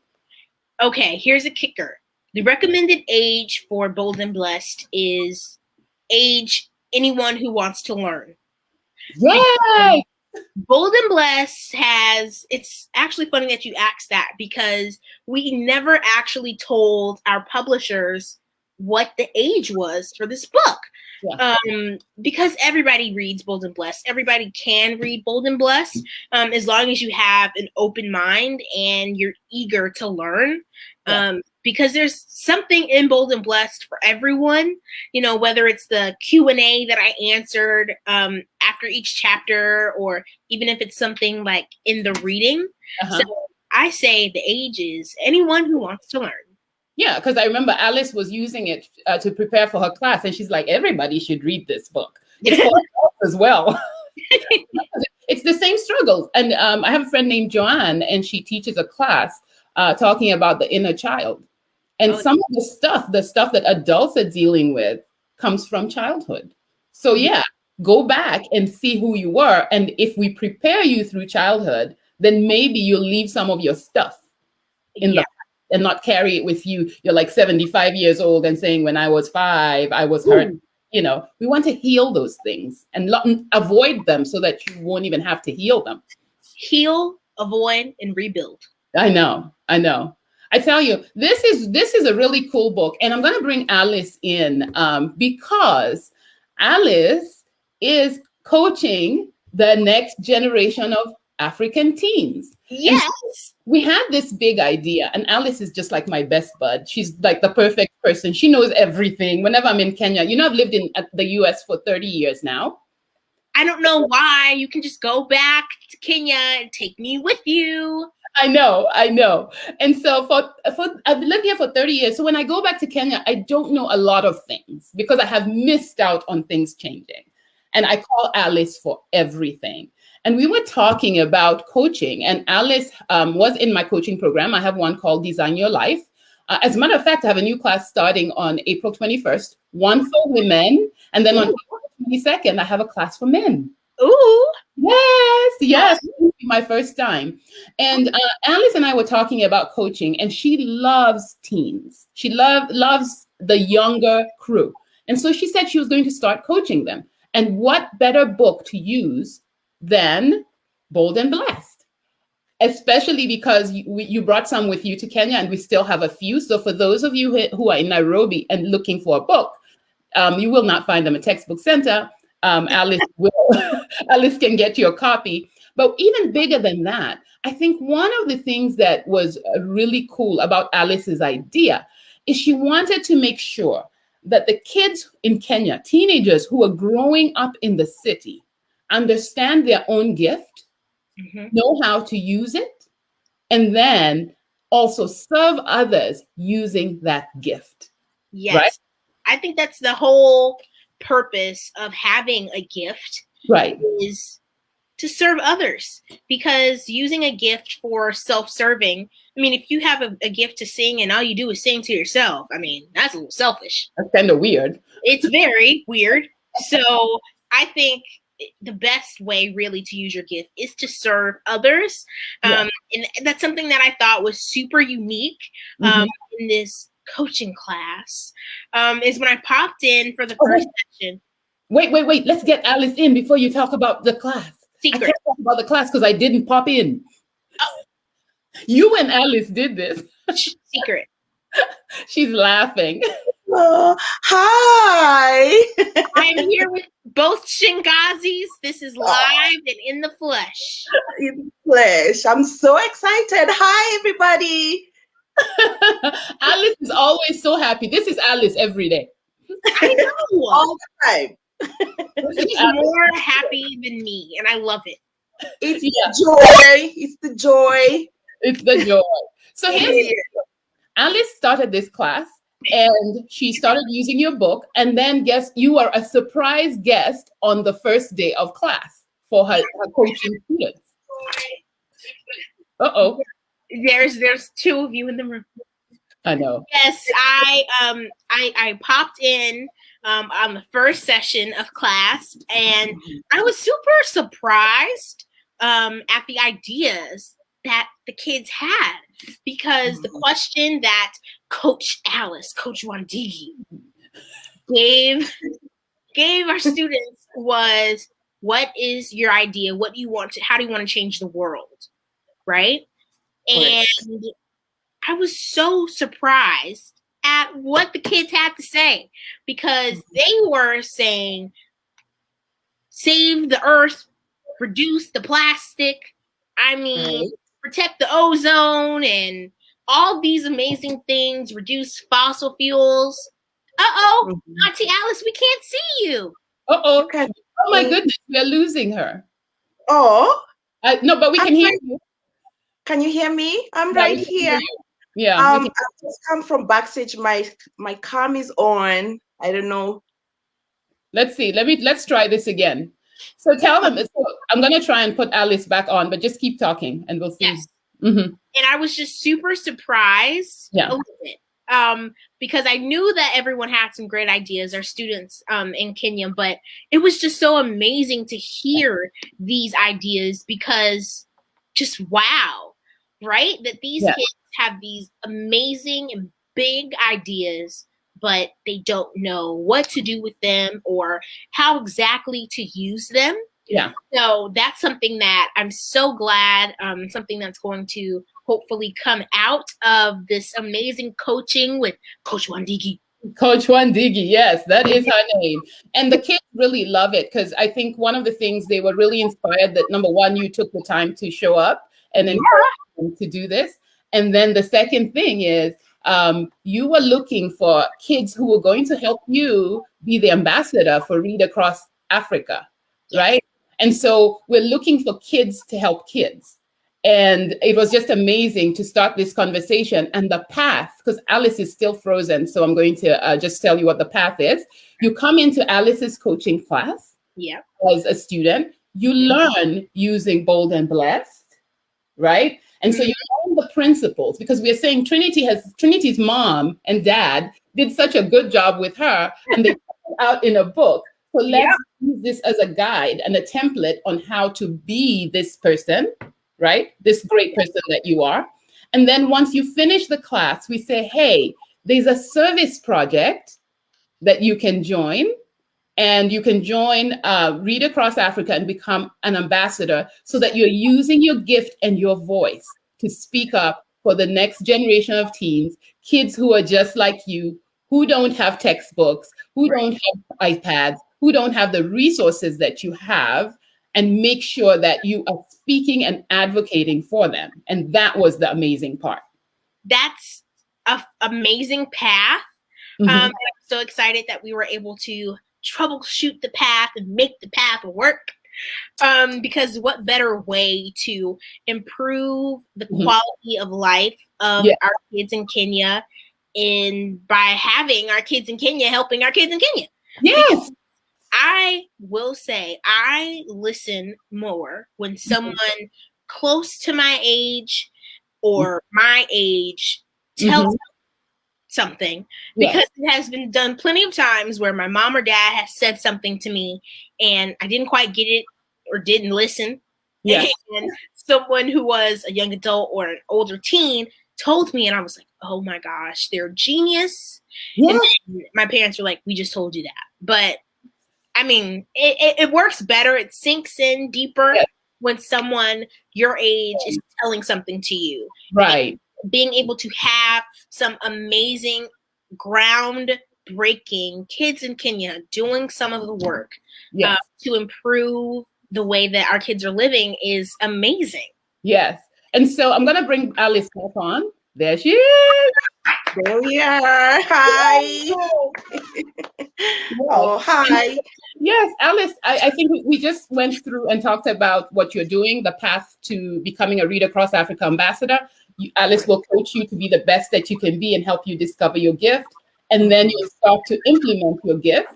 Okay, here's a kicker. The recommended age for Bold and Blessed is age anyone who wants to learn. Yay! Bold and Blessed it's actually funny that you asked that, because we never actually told our publishers what the age was for this book. Yeah. Because everybody reads Bold and Blessed. Everybody can read Bold and Blessed, as long as you have an open mind and you're eager to learn. Yeah. Because there's something in Bold and Blessed for everyone, you know, whether it's the Q&A that I answered after each chapter, or even if it's something like in the reading. So I say the age is anyone who wants to learn. Yeah, because I remember Alice was using it to prepare for her class, and she's like, everybody should read this book. It's for us as well. It's the same struggles. And I have a friend named Joanne, and she teaches a class talking about the inner child. And some of the stuff that adults are dealing with comes from childhood. So yeah, go back and see who you were. And if we prepare you through childhood, then maybe you'll leave some of your stuff in the and not carry it with you. You're like 75 years old and saying, when I was 5, I was hurt. You know, we want to heal those things and avoid them so that you won't even have to heal them. Heal, avoid, and rebuild. I know. I tell you, this is a really cool book. And I'm going to bring Alice in because Alice is coaching the next generation of African teens. Yes. So we had this big idea, and Alice is just like my best bud. She's like the perfect person. She knows everything. Whenever I'm in Kenya, you know, I've lived in the US for 30 years now. I don't know why. You can just go back to Kenya and take me with you. I know. And so I've lived here for 30 years. So when I go back to Kenya, I don't know a lot of things because I have missed out on things changing. And I call Alice for everything. And we were talking about coaching, and Alice was in my coaching program. I have one called Design Your Life. As a matter of fact, I have a new class starting on April 21st, one for women. And then on April 22nd, I have a class for men. Ooh. Yes. This will be my first time. And Alice and I were talking about coaching, and she loves teens. She loves the younger crew. And so she said she was going to start coaching them. And what better book to use than Bold and Blessed, especially because you brought some with you to Kenya, and we still have a few. So for those of you who are in Nairobi and looking for a book, you will not find them at Textbook Center. Alice can get you a copy. But even bigger than that, I think one of the things that was really cool about Alice's idea is she wanted to make sure that the kids in Kenya, teenagers who are growing up in the city, understand their own gift, know how to use it, and then also serve others using that gift. Yes. Right? I think that's the whole purpose of having a gift, Right. is to serve others, because using a gift for self-serving, I mean, if you have a gift to sing and all you do is sing to yourself, I mean, that's a little selfish. That's kind of weird. It's very weird. So I think the best way really to use your gift is to serve others. And that's something that I thought was super unique in this coaching class, is when I popped in for the first session. Wait. Let's get Alice in before you talk about the class. Secret. I can't talk about the class because I didn't pop in. Oh. You and Alice did this. Secret. She's laughing. Oh, hi. I'm here with both Shingazis. This is live and in the flesh. In flesh. I'm so excited. Hi, everybody. Alice is always so happy. This is Alice every day. I know. All the time. She's more happy than me, and I love it. It's the joy. It's the joy. It's the joy. So here's Alice started this class, and she started using your book, and then guess you are a surprise guest on the first day of class for her coaching students. Uh-oh. There's two of you in the room. I know. Yes, I popped in on the first session of class, and I was super surprised at the ideas that the kids had, because the question that Coach Wandigi gave our students was, what is your idea? What do you want to, how do you want to change the world? Right? And I was so surprised at what the kids had to say, because they were saying, save the earth, reduce the plastic, I mean, protect the ozone, and all these amazing things, reduce fossil fuels. Auntie Alice, we can't see you. Oh my goodness, we're losing her. Oh. No, but we can hear you. Can you hear me? I'm right here. Yeah. I've just come from backstage. My cam is on. I don't know. Let's see. Let's try this again. So tell them. So I'm gonna try and put Alice back on, but just keep talking, and we'll see. Yes. And I was just super surprised a little bit, because I knew that everyone had some great ideas, our students in Kenya, but it was just so amazing to hear these ideas, because just wow, right? That these kids have these amazing and big ideas, but they don't know what to do with them or how exactly to use them. Yeah. So that's something that I'm so glad, something that's going to hopefully come out of this amazing coaching with Coach Wandigi. Coach Wandigi, yes, that is her name. And the kids really love it, because I think one of the things they were really inspired that, number one, you took the time to show up and encourage them to do this. And then the second thing is, you were looking for kids who were going to help you be the ambassador for Read Across Africa, right? And so we're looking for kids to help kids. And it was just amazing to start this conversation. And the path, because Alice is still frozen, so I'm going to just tell you what the path is. You come into Alice's coaching class as a student. You learn using Bold and Blessed, right? And so you learn the principles, because we are saying Trinity's mom and dad did such a good job with her, and they put it out in a book. So let's use this as a guide and a template on how to be this person, right? This great person that you are. And then once you finish the class, we say, hey, there's a service project that you can join. And you can join Read Across Africa and become an ambassador, so that you're using your gift and your voice to speak up for the next generation of teens, kids who are just like you, who don't have textbooks, who don't have iPads, who don't have the resources that you have, and make sure that you are speaking and advocating for them. And that was the amazing part. That's an amazing path. I'm so excited that we were able to troubleshoot the path and make the path work, because what better way to improve the quality of life of our kids in Kenya by having our kids in Kenya helping our kids in Kenya. Yes. I will say I listen more when someone close to my age or my age tells something, because it has been done plenty of times where my mom or dad has said something to me and I didn't quite get it or didn't listen. Yes. And someone who was a young adult or an older teen told me, and I was like, oh my gosh, they're genius. Yes. And my parents were like, we just told you that. But I mean, it works better. It sinks in deeper when someone your age is telling something to you. Right. And being able to have some amazing, groundbreaking kids in Kenya doing some of the work to improve the way that our kids are living is amazing. Yes. And so I'm going to bring Alice back on. There she is. There we are. Hi. Oh, hi. Yes, Alice, I think we just went through and talked about what you're doing, the path to becoming a Read Across Africa ambassador. Alice will coach you to be the best that you can be and help you discover your gift. And then you'll start to implement your gift.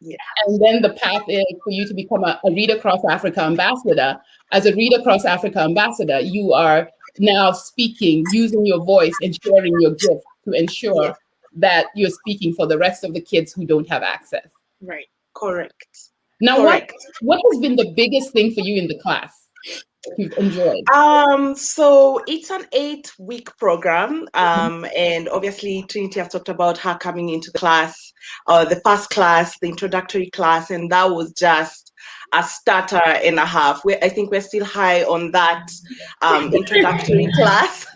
Yeah. And then the path is for you to become a Read Across Africa ambassador. As a Read Across Africa ambassador, you are now speaking, using your voice and sharing your gift to ensure that you're speaking for the rest of the kids who don't have access. Right. Correct. Now, Correct. what has been the biggest thing for you in the class you've enjoyed? So it's an 8-week program. And obviously Trinity has talked about her coming into class, the first class, the introductory class, and that was just a starter and a half. I think we're still high on that introductory class.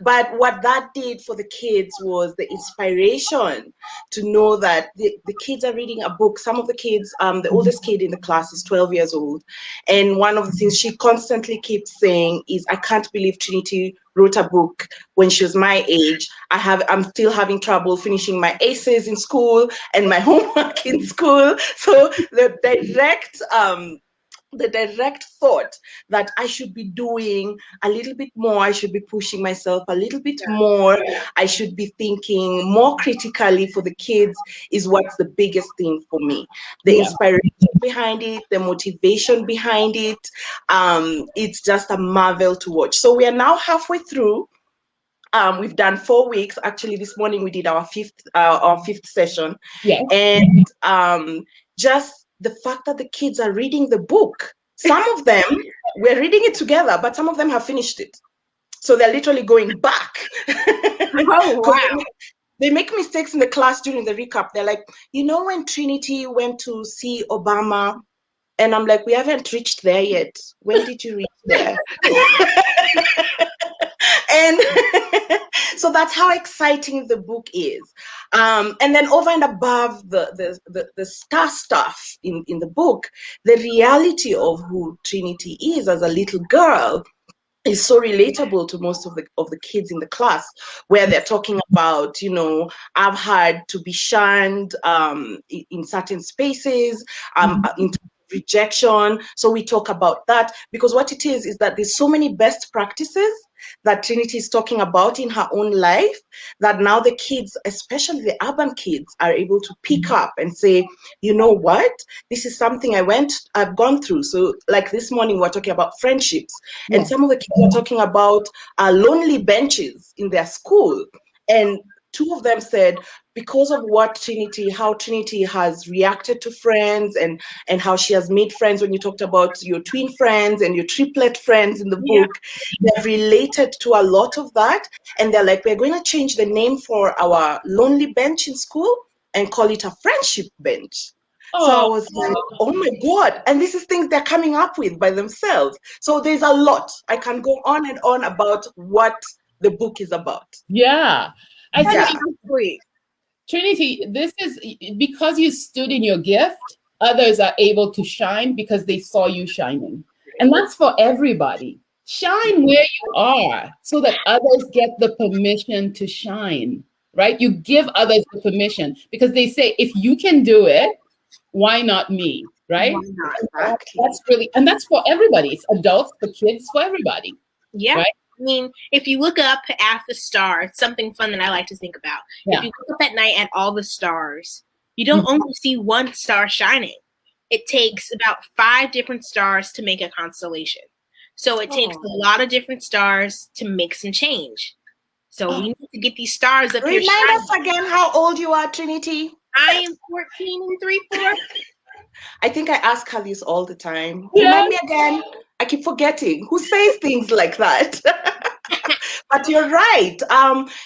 But what that did for the kids was the inspiration to know that the kids are reading a book. Some of the kids, the oldest kid in the class is 12 years old. And one of the things she constantly keeps saying is, I can't believe Trinity wrote a book when she was my age. I'm still having trouble finishing my essays in school and my homework in school. So the direct thought that I should be doing a little bit more, I should be pushing myself a little bit more, I should be thinking more critically for the kids is what's the biggest thing for me. The inspiration behind it, the motivation behind it, it's just a marvel to watch. So we are now halfway through. We've done 4 weeks. Actually, this morning we did our fifth session. Yes. And just the fact that the kids are reading the book. Some of them, we're reading it together, but some of them have finished it. So they're literally going back. Oh, wow. They make mistakes in the class during the recap. They're like, when Trinity went to see Obama, and I'm like, we haven't reached there yet. When did you reach there? And so that's how exciting the book is. And then over and above the star stuff in the book, the reality of who Trinity is as a little girl is so relatable to most of the kids in the class, where they're talking about, I've had to be shunned in certain spaces, in rejection. So we talk about that, because what it is that there's so many best practices that Trinity is talking about in her own life that now the kids, especially the urban kids, are able to pick up and say, you know what, this is something I've gone through. So like this morning, we're talking about friendships, and some of the kids are talking about lonely benches in their school. And two of them said, because of how Trinity has reacted to friends and how she has made friends, when you talked about your twin friends and your triplet friends in the book, they've related to a lot of that. And they're like, we're going to change the name for our lonely bench in school and call it a friendship bench. So I was like, oh my God. And this is things they're coming up with by themselves. So there's a lot. I can go on and on about what the book is about. Yeah. I think Trinity, this is because you stood in your gift, others are able to shine because they saw you shining. And that's for everybody. Shine where you are so that others get the permission to shine, right? You give others the permission because they say, if you can do it, why not me, right? Why not? Exactly. That's really, and that's for everybody. It's adults, for kids, for everybody. Yeah. Right? I mean, if you look up at the stars, something fun that I like to think about. Yeah. If you look up at night at all the stars, you don't only see one star shining. It takes about 5 different stars to make a constellation. So it takes a lot of different stars to make some change. So we need to get these stars up here Remind shining. us again how old you are, Trinitee. I am 14 3/4. I think I ask her this all the time. Yeah. Remind me again. I keep forgetting. Who says things like that? But you're right.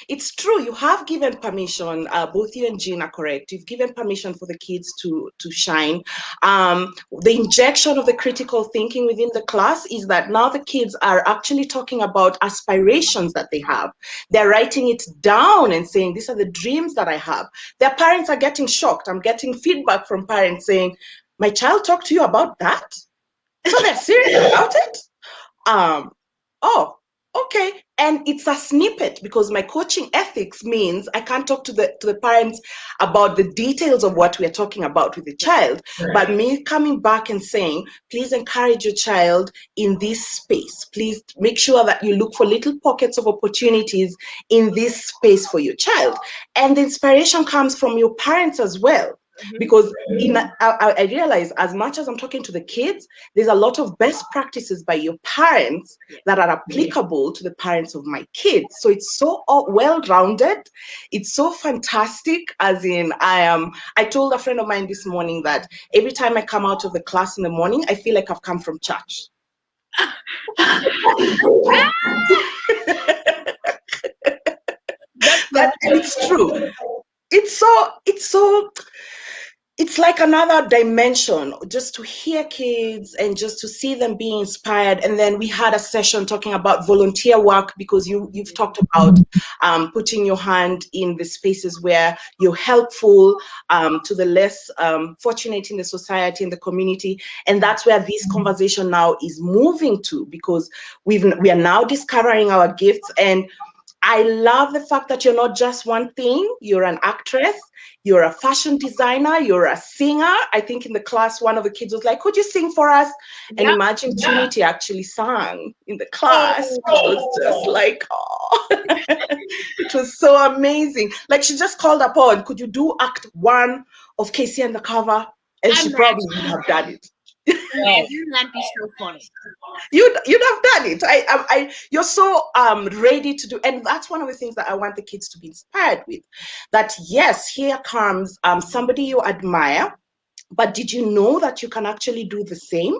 It's true. You have given permission. Both you and Jean are correct. You've given permission for the kids to shine. The injection of the critical thinking within the class is that now the kids are actually talking about aspirations that they have. They're writing it down and saying, these are the dreams that I have. Their parents are getting shocked. I'm getting feedback from parents saying, my child talked to you about that? So they're serious about it? Oh, okay. And it's a snippet because my coaching ethics means I can't talk to the parents about the details of what we're talking about with the child, but me coming back and saying, please encourage your child in this space. Please make sure that you look for little pockets of opportunities in this space for your child. And the inspiration comes from your parents as well. Because I realize as much as I'm talking to the kids, there's a lot of best practices by your parents that are applicable to the parents of my kids. So it's so well-rounded. It's so fantastic. As in, I told a friend of mine this morning that every time I come out of the class in the morning, I feel like I've come from church. And it's true. It's like another dimension just to hear kids and just to see them being inspired. And then we had a session talking about volunteer work because you've talked about putting your hand in the spaces where you're helpful to the less fortunate in the society, in the community. And that's where this conversation now is moving to, because we are now discovering our gifts. And I love the fact that you're not just one thing. You're an actress, you're a fashion designer, you're a singer. I think in the class, one of the kids was like, could you sing for us? And imagine Trinitee actually sang in the class. It was just like, oh, it was so amazing. Like she just called upon, could you do act 1 of Casey and the Cover? And she probably would have done it. That'd be so funny. You'd have done it. You're so ready to do, and that's one of the things that I want the kids to be inspired with. That yes, here comes somebody you admire, but did you know that you can actually do the same?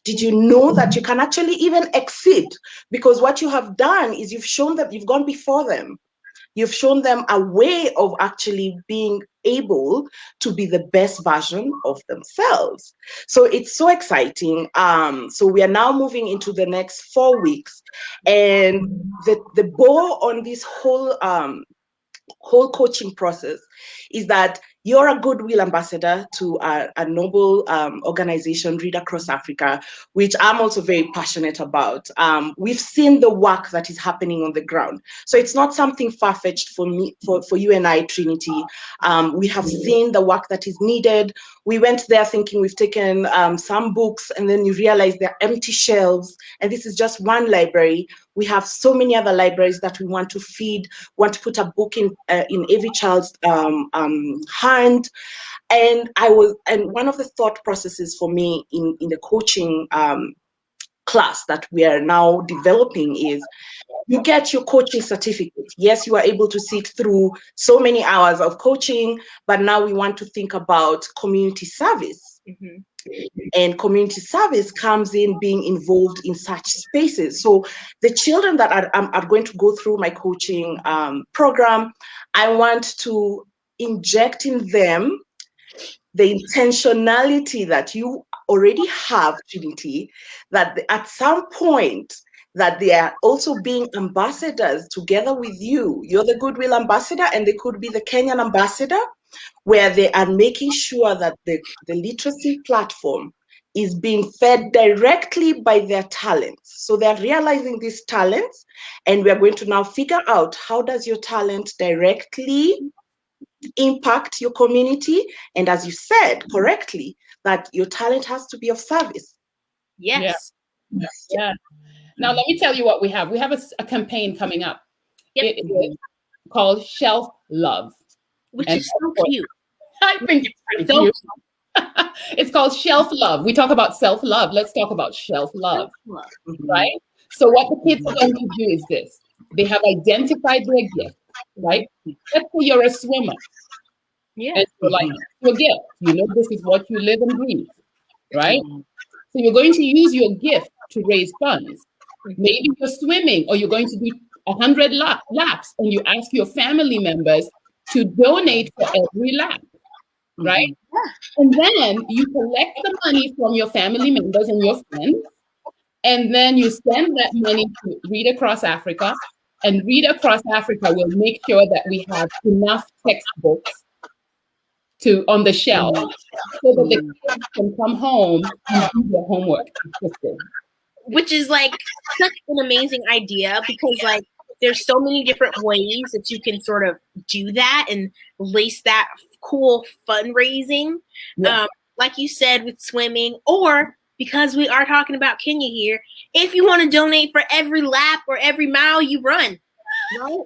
Did you know that you can actually even exceed? Because what you have done is you've shown them, you've gone before them. You've shown them a way of actually being able to be the best version of themselves. So it's so exciting. So we are now moving into the next 4 weeks. And the bow on this whole coaching process is that you're a Goodwill ambassador to a noble organization, Read Across Africa, which I'm also very passionate about. We've seen the work that is happening on the ground. So it's not something far-fetched for me, for you and I, Trinitee. We have seen the work that is needed. We went there thinking we've taken some books, and then you realize they're empty shelves. And this is just one library. We have so many other libraries that we want to feed, want to put a book in every child's hand. And one of the thought processes for me in the coaching class that we are now developing is you get your coaching certificate. Yes, you are able to sit through so many hours of coaching, but now we want to think about community service. Mm-hmm. And community service comes in being involved in such spaces. So the children that are going to go through my coaching program, I want to inject in them the intentionality that you already have, Trinitee, that at some point that they are also being ambassadors together with you. You're the Goodwill ambassador, and they could be the Kenyan ambassador, where they are making sure that the literacy platform is being fed directly by their talents. So they're realizing these talents, and we're going to now figure out how does your talent directly impact your community. And as you said correctly, that your talent has to be of service. Yes. Yeah. Now, let me tell you what we have. We have a campaign coming up. Yep. It is called Shelf Love. Which is so cute. I think it's pretty So cute. It's called shelf love. We talk about self love. Let's talk about shelf love, love. right? So what the kids are going to do is this. They have identified their gift, right? Let's say you're a swimmer Yeah. and you're like, your gift. You know, this is what you live and breathe, right? So you're going to use your gift to raise funds. Maybe you're swimming or you're going to do 100 laps and you ask your family members to donate for every lap, right? And then you collect the money from your family members and your friends, and then you send that money to Read Across Africa, and Read Across Africa will make sure that we have enough textbooks to on the shelf so that the kids can come home and do their homework. Which is like such an amazing idea because like there's so many different ways that you can sort of do that and lace that cool fundraising. Yeah. Like you said with swimming, or because we are talking about Kenya here, if you want to donate for every lap or every mile you run, right?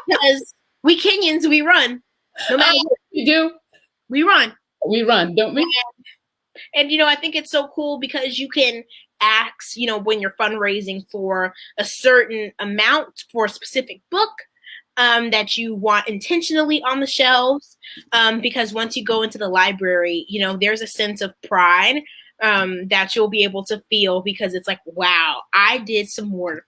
Because we Kenyans, we run. No matter what you do, we run. We run, don't we? And you know, I think it's so cool because you can ask, you know, when you're fundraising for a certain amount for a specific book that you want intentionally on the shelves. Because once you go into the library, you know, there's a sense of pride that you'll be able to feel because it's like, wow, I did some work.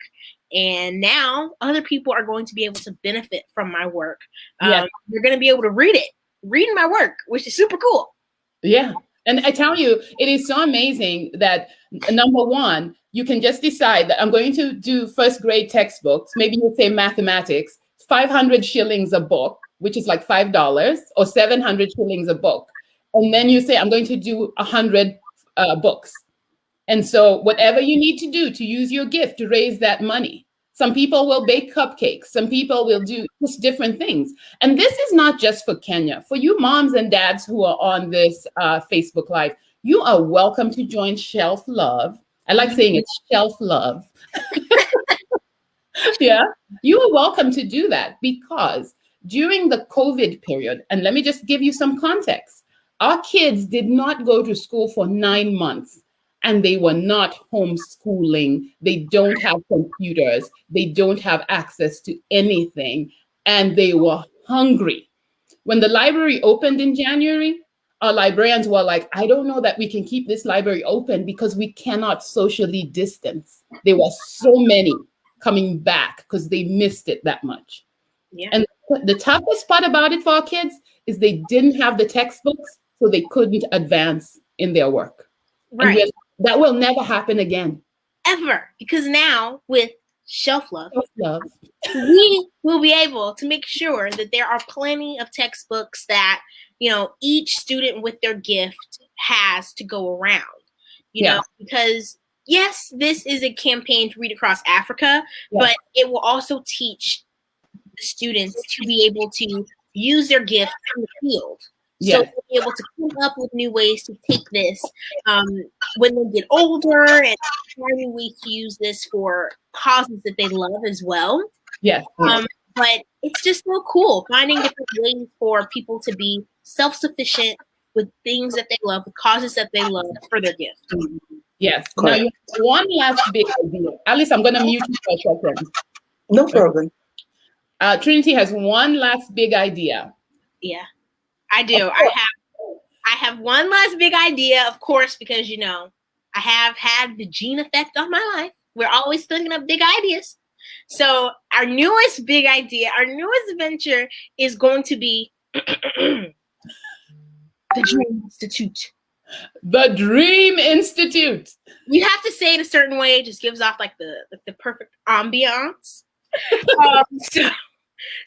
And now other people are going to be able to benefit from my work. You're going to be able to read my work, which is super cool. Yeah. And I tell you, it is so amazing that number one, you can just decide that I'm going to do first grade textbooks. Maybe you say mathematics, 500 shillings a book, which is like $5 or 700 shillings a book. And then you say, I'm going to do 100 books. And so whatever you need to do to use your gift to raise that money. Some people will bake cupcakes. Some people will do just different things. And this is not just for Kenya. For you moms and dads who are on this Facebook Live, you are welcome to join Shelf Love. I like saying it's Shelf Love. Yeah, you are welcome to do that because during the COVID period, and let me just give you some context, our kids did not go to school for 9 months. And they were not homeschooling. They don't have computers. They don't have access to anything. And they were hungry. When the library opened in January, our librarians were like, I don't know that we can keep this library open because we cannot socially distance. There were so many coming back because they missed it that much. Yeah. And the toughest part about it for our kids is they didn't have the textbooks, so they couldn't advance in their work. Right. And that will never happen again. Ever. Because now with Shelf Love, we will be able to make sure that there are plenty of textbooks that, you know, each student with their gift has to go around. You know, because yes, this is a campaign to Read Across Africa, but it will also teach the students to be able to use their gift in the field. So they'll be able to come up with new ways to take this when they get older and finding ways to use this for causes that they love as well. But it's just so cool finding different ways for people to be self-sufficient with things that they love, with causes that they love for their gift. Yes. Now, you have one last big idea. Alice, I'm going to mute you for a second. No problem. Trinity has one last big idea. Yeah. I do. I have one last big idea, of course, because, you know, I have had the gene effect on my life. We're always thinking of big ideas. So our newest big idea, our newest venture is going to be the Dream Institute. The Dream Institute. You have to say it a certain way. It just gives off like the perfect ambiance.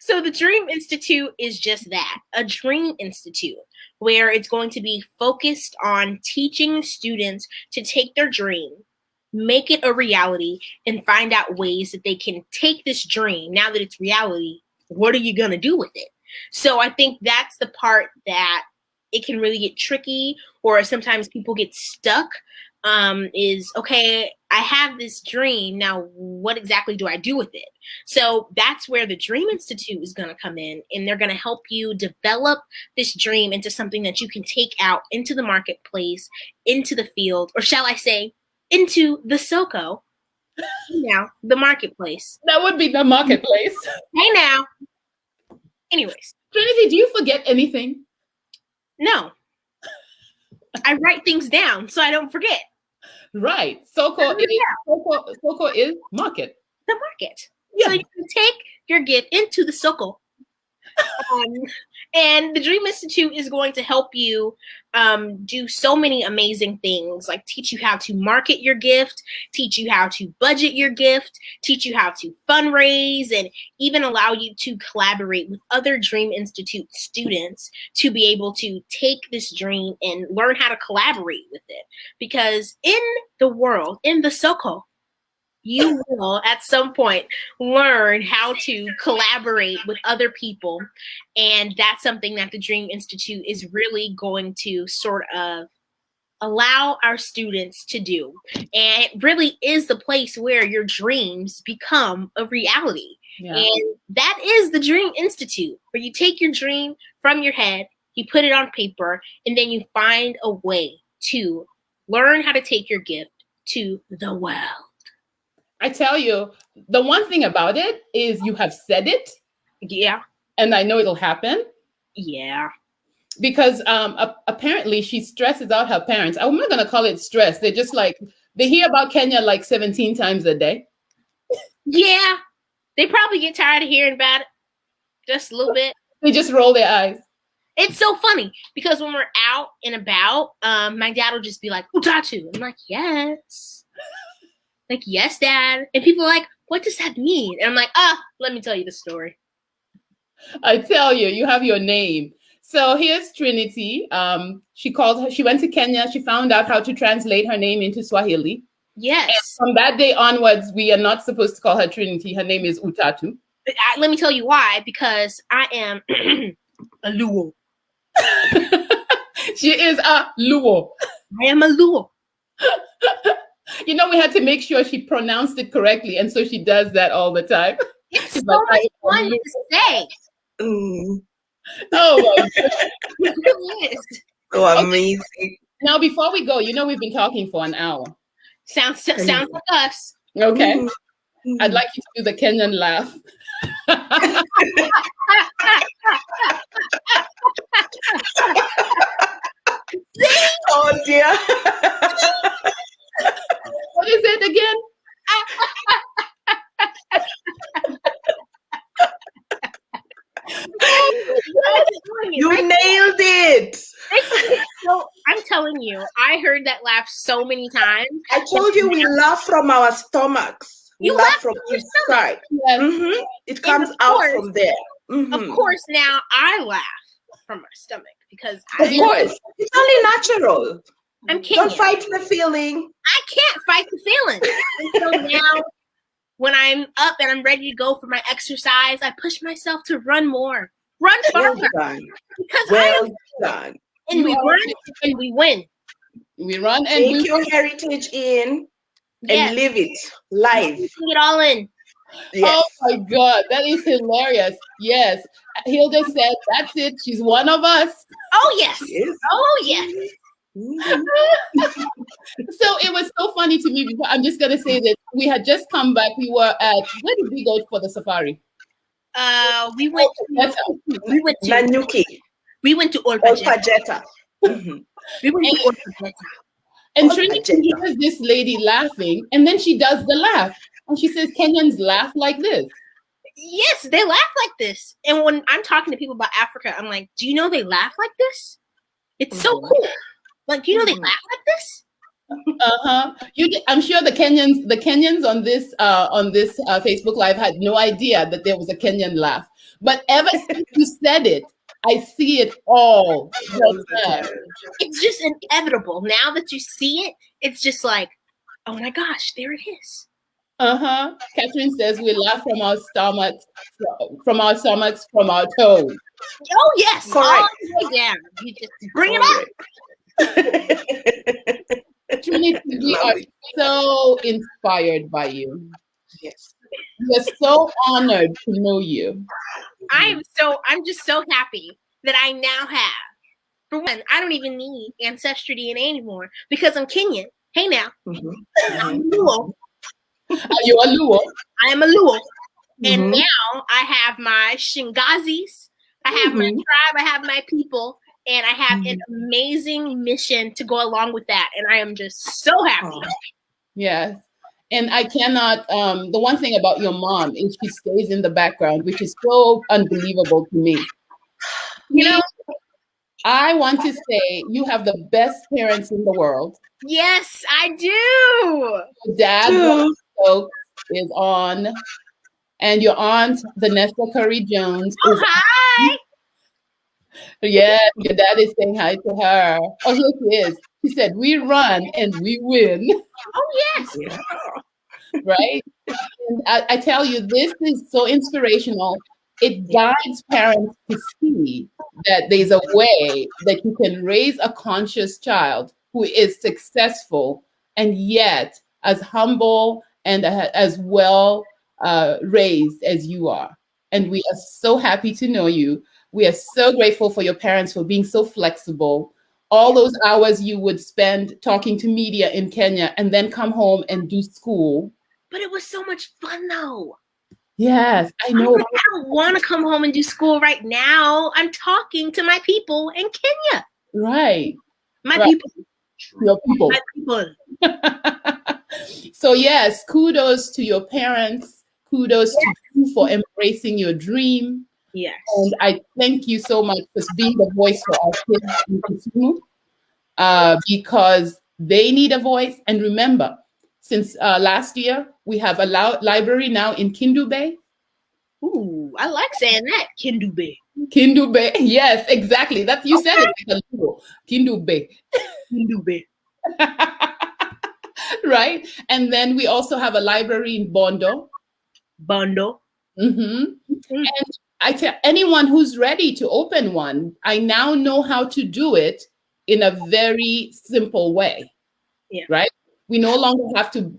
So the Dream Institute is just that, a Dream Institute, where it's going to be focused on teaching students to take their dream, make it a reality, and find out ways that they can take this dream. Now that it's reality, what are you going to do with it? So I think that's the part that it can really get tricky, or sometimes people get stuck is, okay, I have this dream. Now, what exactly do I do with it? So that's where the Dream Institute is going to come in, and they're going to help you develop this dream into something that you can take out into the marketplace, into the field, or shall I say, into the SoCo. Now, the marketplace. That would be the marketplace. Hey now. Anyways. Trinity, do you forget anything? No. I write things down so I don't forget. Right. SoCo is market. The market. Yeah. So you can take your gift into the SoCo. And the Dream Institute is going to help you do so many amazing things, like teach you how to market your gift, teach you how to budget your gift, teach you how to fundraise, and even allow you to collaborate with other Dream Institute students to be able to take this dream and learn how to collaborate with it. Because in the world, in the SoCo, you will at some point learn how to collaborate with other people. And that's something that the Dream Institute is really going to sort of allow our students to do. And it really is the place where your dreams become a reality. Yeah. And that is the Dream Institute, where you take your dream from your head, you put it on paper, and then you find a way to learn how to take your gift to the world. I tell you, the one thing about it is you have said it. Yeah. And I know it'll happen. Yeah. Because apparently she stresses out her parents. I'm not going to call it stress. They're just like, they hear about Kenya like 17 times a day. Yeah. They probably get tired of hearing about it just a little bit. They just roll their eyes. It's so funny because when we're out and about, my dad will just be like, Utatu. I'm like, yes. Like, yes, Dad. And people are like, what does that mean? And I'm like, let me tell you the story. I tell you, you have your name. So here's Trinity. She went to Kenya. She found out how to translate her name into Swahili. Yes. And from that day onwards, we are not supposed to call her Trinity. Her name is Utatu. Let me tell you why. Because I am a Luo. She is a Luo. I am a Luo. You know, we had to make sure she pronounced it correctly, and so she does that all the time. It's so much fun to say. Mm. Oh, my God. It really is. So amazing. Okay. Now, before we go, you know, we've been talking for an hour. Sounds like us. Okay. Mm-hmm. I'd like you to do the Kenyan laugh. Oh, dear. What is it again? You nailed it. So I'm telling you, I heard that laugh so many times. I told you we laugh from our stomachs. We laugh from inside. Yes. Mm-hmm. It comes out from there. Mm-hmm. Of course, now I laugh from my stomach because of course, it's only natural. I'm Kenyan. Don't fight the feeling. I can't fight the feeling. And so now, when I'm up and I'm ready to go for my exercise, I push myself to run more, run farther. Well done. Because well done. And we run and we win. We run and take your heritage in and live it live. Bring it all in. Yes. Oh my God, that is hilarious. Yes. Hilda said, that's it. She's one of us. Oh, yes. Oh, yes. Mm-hmm. So it was so funny to me because I'm just going to say that we had just come back. We were where did we go for the safari? We went to Nanyuki. We went to Olpajeta. Mm-hmm. We went to Olpajeta. And Trinity hears this lady laughing, and then she does the laugh. And she says, Kenyans laugh like this. Yes, they laugh like this. And when I'm talking to people about Africa, I'm like, do you know they laugh like this? It's so cool. Like, do you know they laugh like this? I'm sure the Kenyans on this Facebook Live had no idea that there was a Kenyan laugh. But ever since you said it, I see it all the time. It's just inevitable. Now that you see it, it's just like, oh my gosh, there it is. Catherine says we laugh from our stomachs, from our toes. Oh yes, correct. All the way down. You just bring it up. Trinity, we are Lovely. so inspired by you. Yes. We're so honored to know you. I'm just so happy that I now have. For one, I don't even need ancestry DNA anymore because I'm Kenyan. Hey now, I'm Luo. Are you a Luo? I am a Luo. And Mhm. now I have my Shingazis, I have my tribe, I have my people, and I have an amazing mission to go along with that. And I am just so happy. Yes. And I cannot, the one thing about your mom is she stays in the background, which is so unbelievable to me. You know, I want to say you have the best parents in the world. yes, I do. Your dad, True. Stokes, is on, and your aunt, Vanessa Curry Jones, Oh, is hi. yes, your dad is saying hi to her. Oh, here she is. She said, "We run and we win." Oh, yes. Yeah. Right? And I tell you, this is so inspirational. It guides parents to see that there's a way that you can raise a conscious child who is successful and yet as humble and as well raised as you are. And we are so happy to know you. We are so grateful for your parents for being so flexible. All those hours you would spend talking to media in Kenya and then come home and do school. But it was so much fun, though. Yes, I know. I don't want to come home and do school right now. I'm talking to my people in Kenya. Right. My Right. people. Your people. My people. So yes, kudos to your parents. Kudos to you for embracing your dream. Yes. And I thank you so much for being the voice for our kids in Kisumu, because they need a voice. And remember, since last year, we have a library now in Kindu Bay. Ooh, I like saying that. Kindu Bay. Kindu Bay. Yes, exactly. That you said it like a little. Kindu Bay. Kindu Bay. Right? And then we also have a library in Bondo. Bondo. And I tell anyone who's ready to open one, I now know how to do it in a very simple way. Yeah. Right? We no longer have to,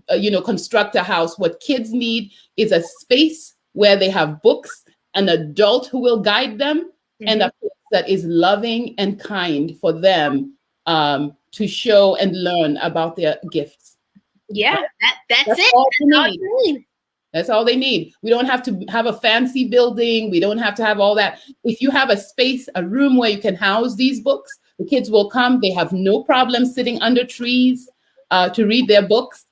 construct a house. What kids need is a space where they have books, an adult who will guide them, and a place that is loving and kind for them to show and learn about their gifts. Yeah, that's it. All That's all you need. That's all they need. We don't have to have a fancy building. We don't have to have all that. If you have a space, a room where you can house these books, the kids will come. They have no problem sitting under trees to read their books.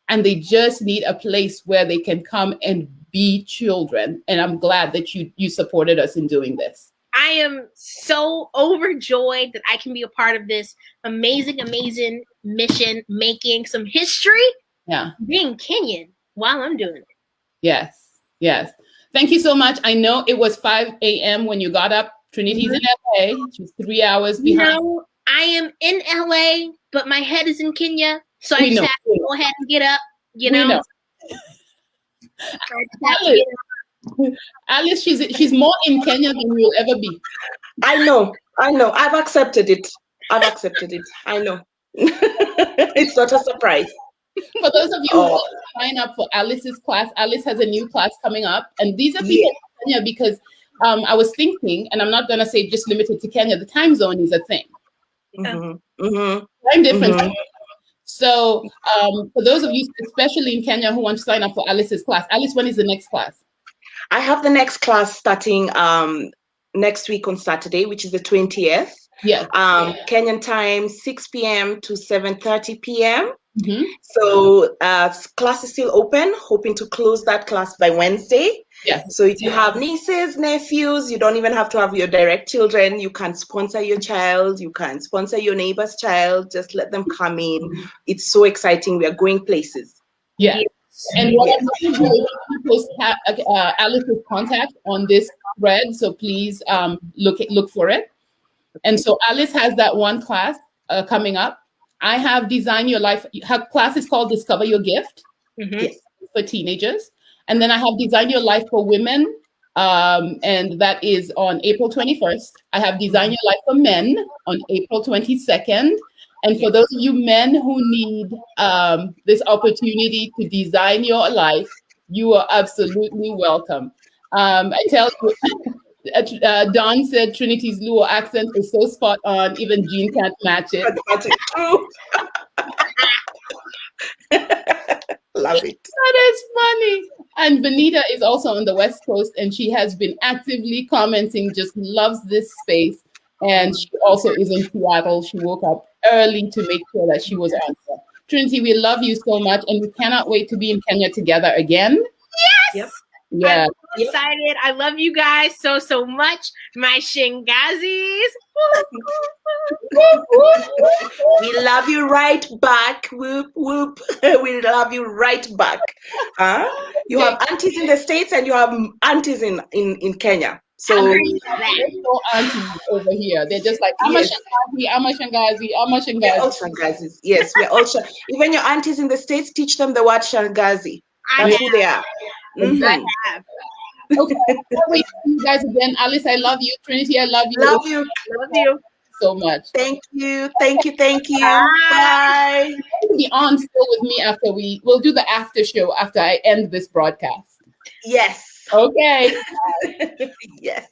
And they just need a place where they can come and be children. And I'm glad that you supported us in doing this. I am so overjoyed that I can be a part of this amazing, amazing mission, making some history. Yeah. Being Kenyan while I'm doing it. Yes. Yes. Thank you so much. I know it was 5 a.m. when you got up. Trinity's in LA. She's 3 hours behind. No, I am in LA, but my head is in Kenya. So I just have to go ahead and get up, you know. Alice, she's more in Kenya than you'll ever be. I know. I've accepted it. I know. It's not a surprise. For those of you who want to sign up for Alice's class, Alice has a new class coming up. And these are people from Kenya because I was thinking, and I'm not going to say just limited to Kenya, the time zone is a thing. Time difference. So for those of you, especially in Kenya, who want to sign up for Alice's class, Alice, when is the next class? I have the next class starting next week on Saturday, which is the 20th. Yes. Kenyan time, 6 p.m. to 7:30 p.m. So class is still open, hoping to close that class by Wednesday. Yes. So if you have nieces, nephews, you don't even have to have your direct children. You can sponsor your child. You can sponsor your neighbor's child. Just let them come in. It's so exciting. We are going places. Yeah. And what I'm going to do is post Alice's contact on this thread. So please look for it. And so Alice has that one class coming up. I have Design Your Life. Her class is called Discover Your Gift for teenagers. And then I have Design Your Life for Women. And that is on April 21st. I have Design Your Life for Men on April 22nd. And for those of you men who need this opportunity to design your life, you are absolutely welcome. I tell you, Don said Trinity's Luo accent is so spot on, even Jean can't match it. That's it. True. Love it. That is funny. And Benita is also on the West Coast, and she has been actively commenting, just loves this space. And she also is in Seattle. She woke up early to make sure that she was on there. Trinity, we love you so much, and we cannot wait to be in Kenya together again. Yes. Yep. Yeah. I'm so excited. I love you guys so much. My Shingazis. We love you right back. Whoop, whoop. We love you right back. You have aunties in the States and you have aunties in Kenya. So there's no aunties over here. They're just like, I'm a Shangazi, I'm a Shangazi, I'm a Shangazi. we're all Shangazis. Yes, we're all Even your aunties in the States, teach them the word Shangazi. That's who they are. Exactly. Okay, I'll wait to see you guys again. Alice, I love you. Trinity, I love you. Love you. Love you so much. Thank you. Thank you. Thank you. Bye. You'll be on still with me after we'll do the after show after I end this broadcast. Yes. Okay. Yes.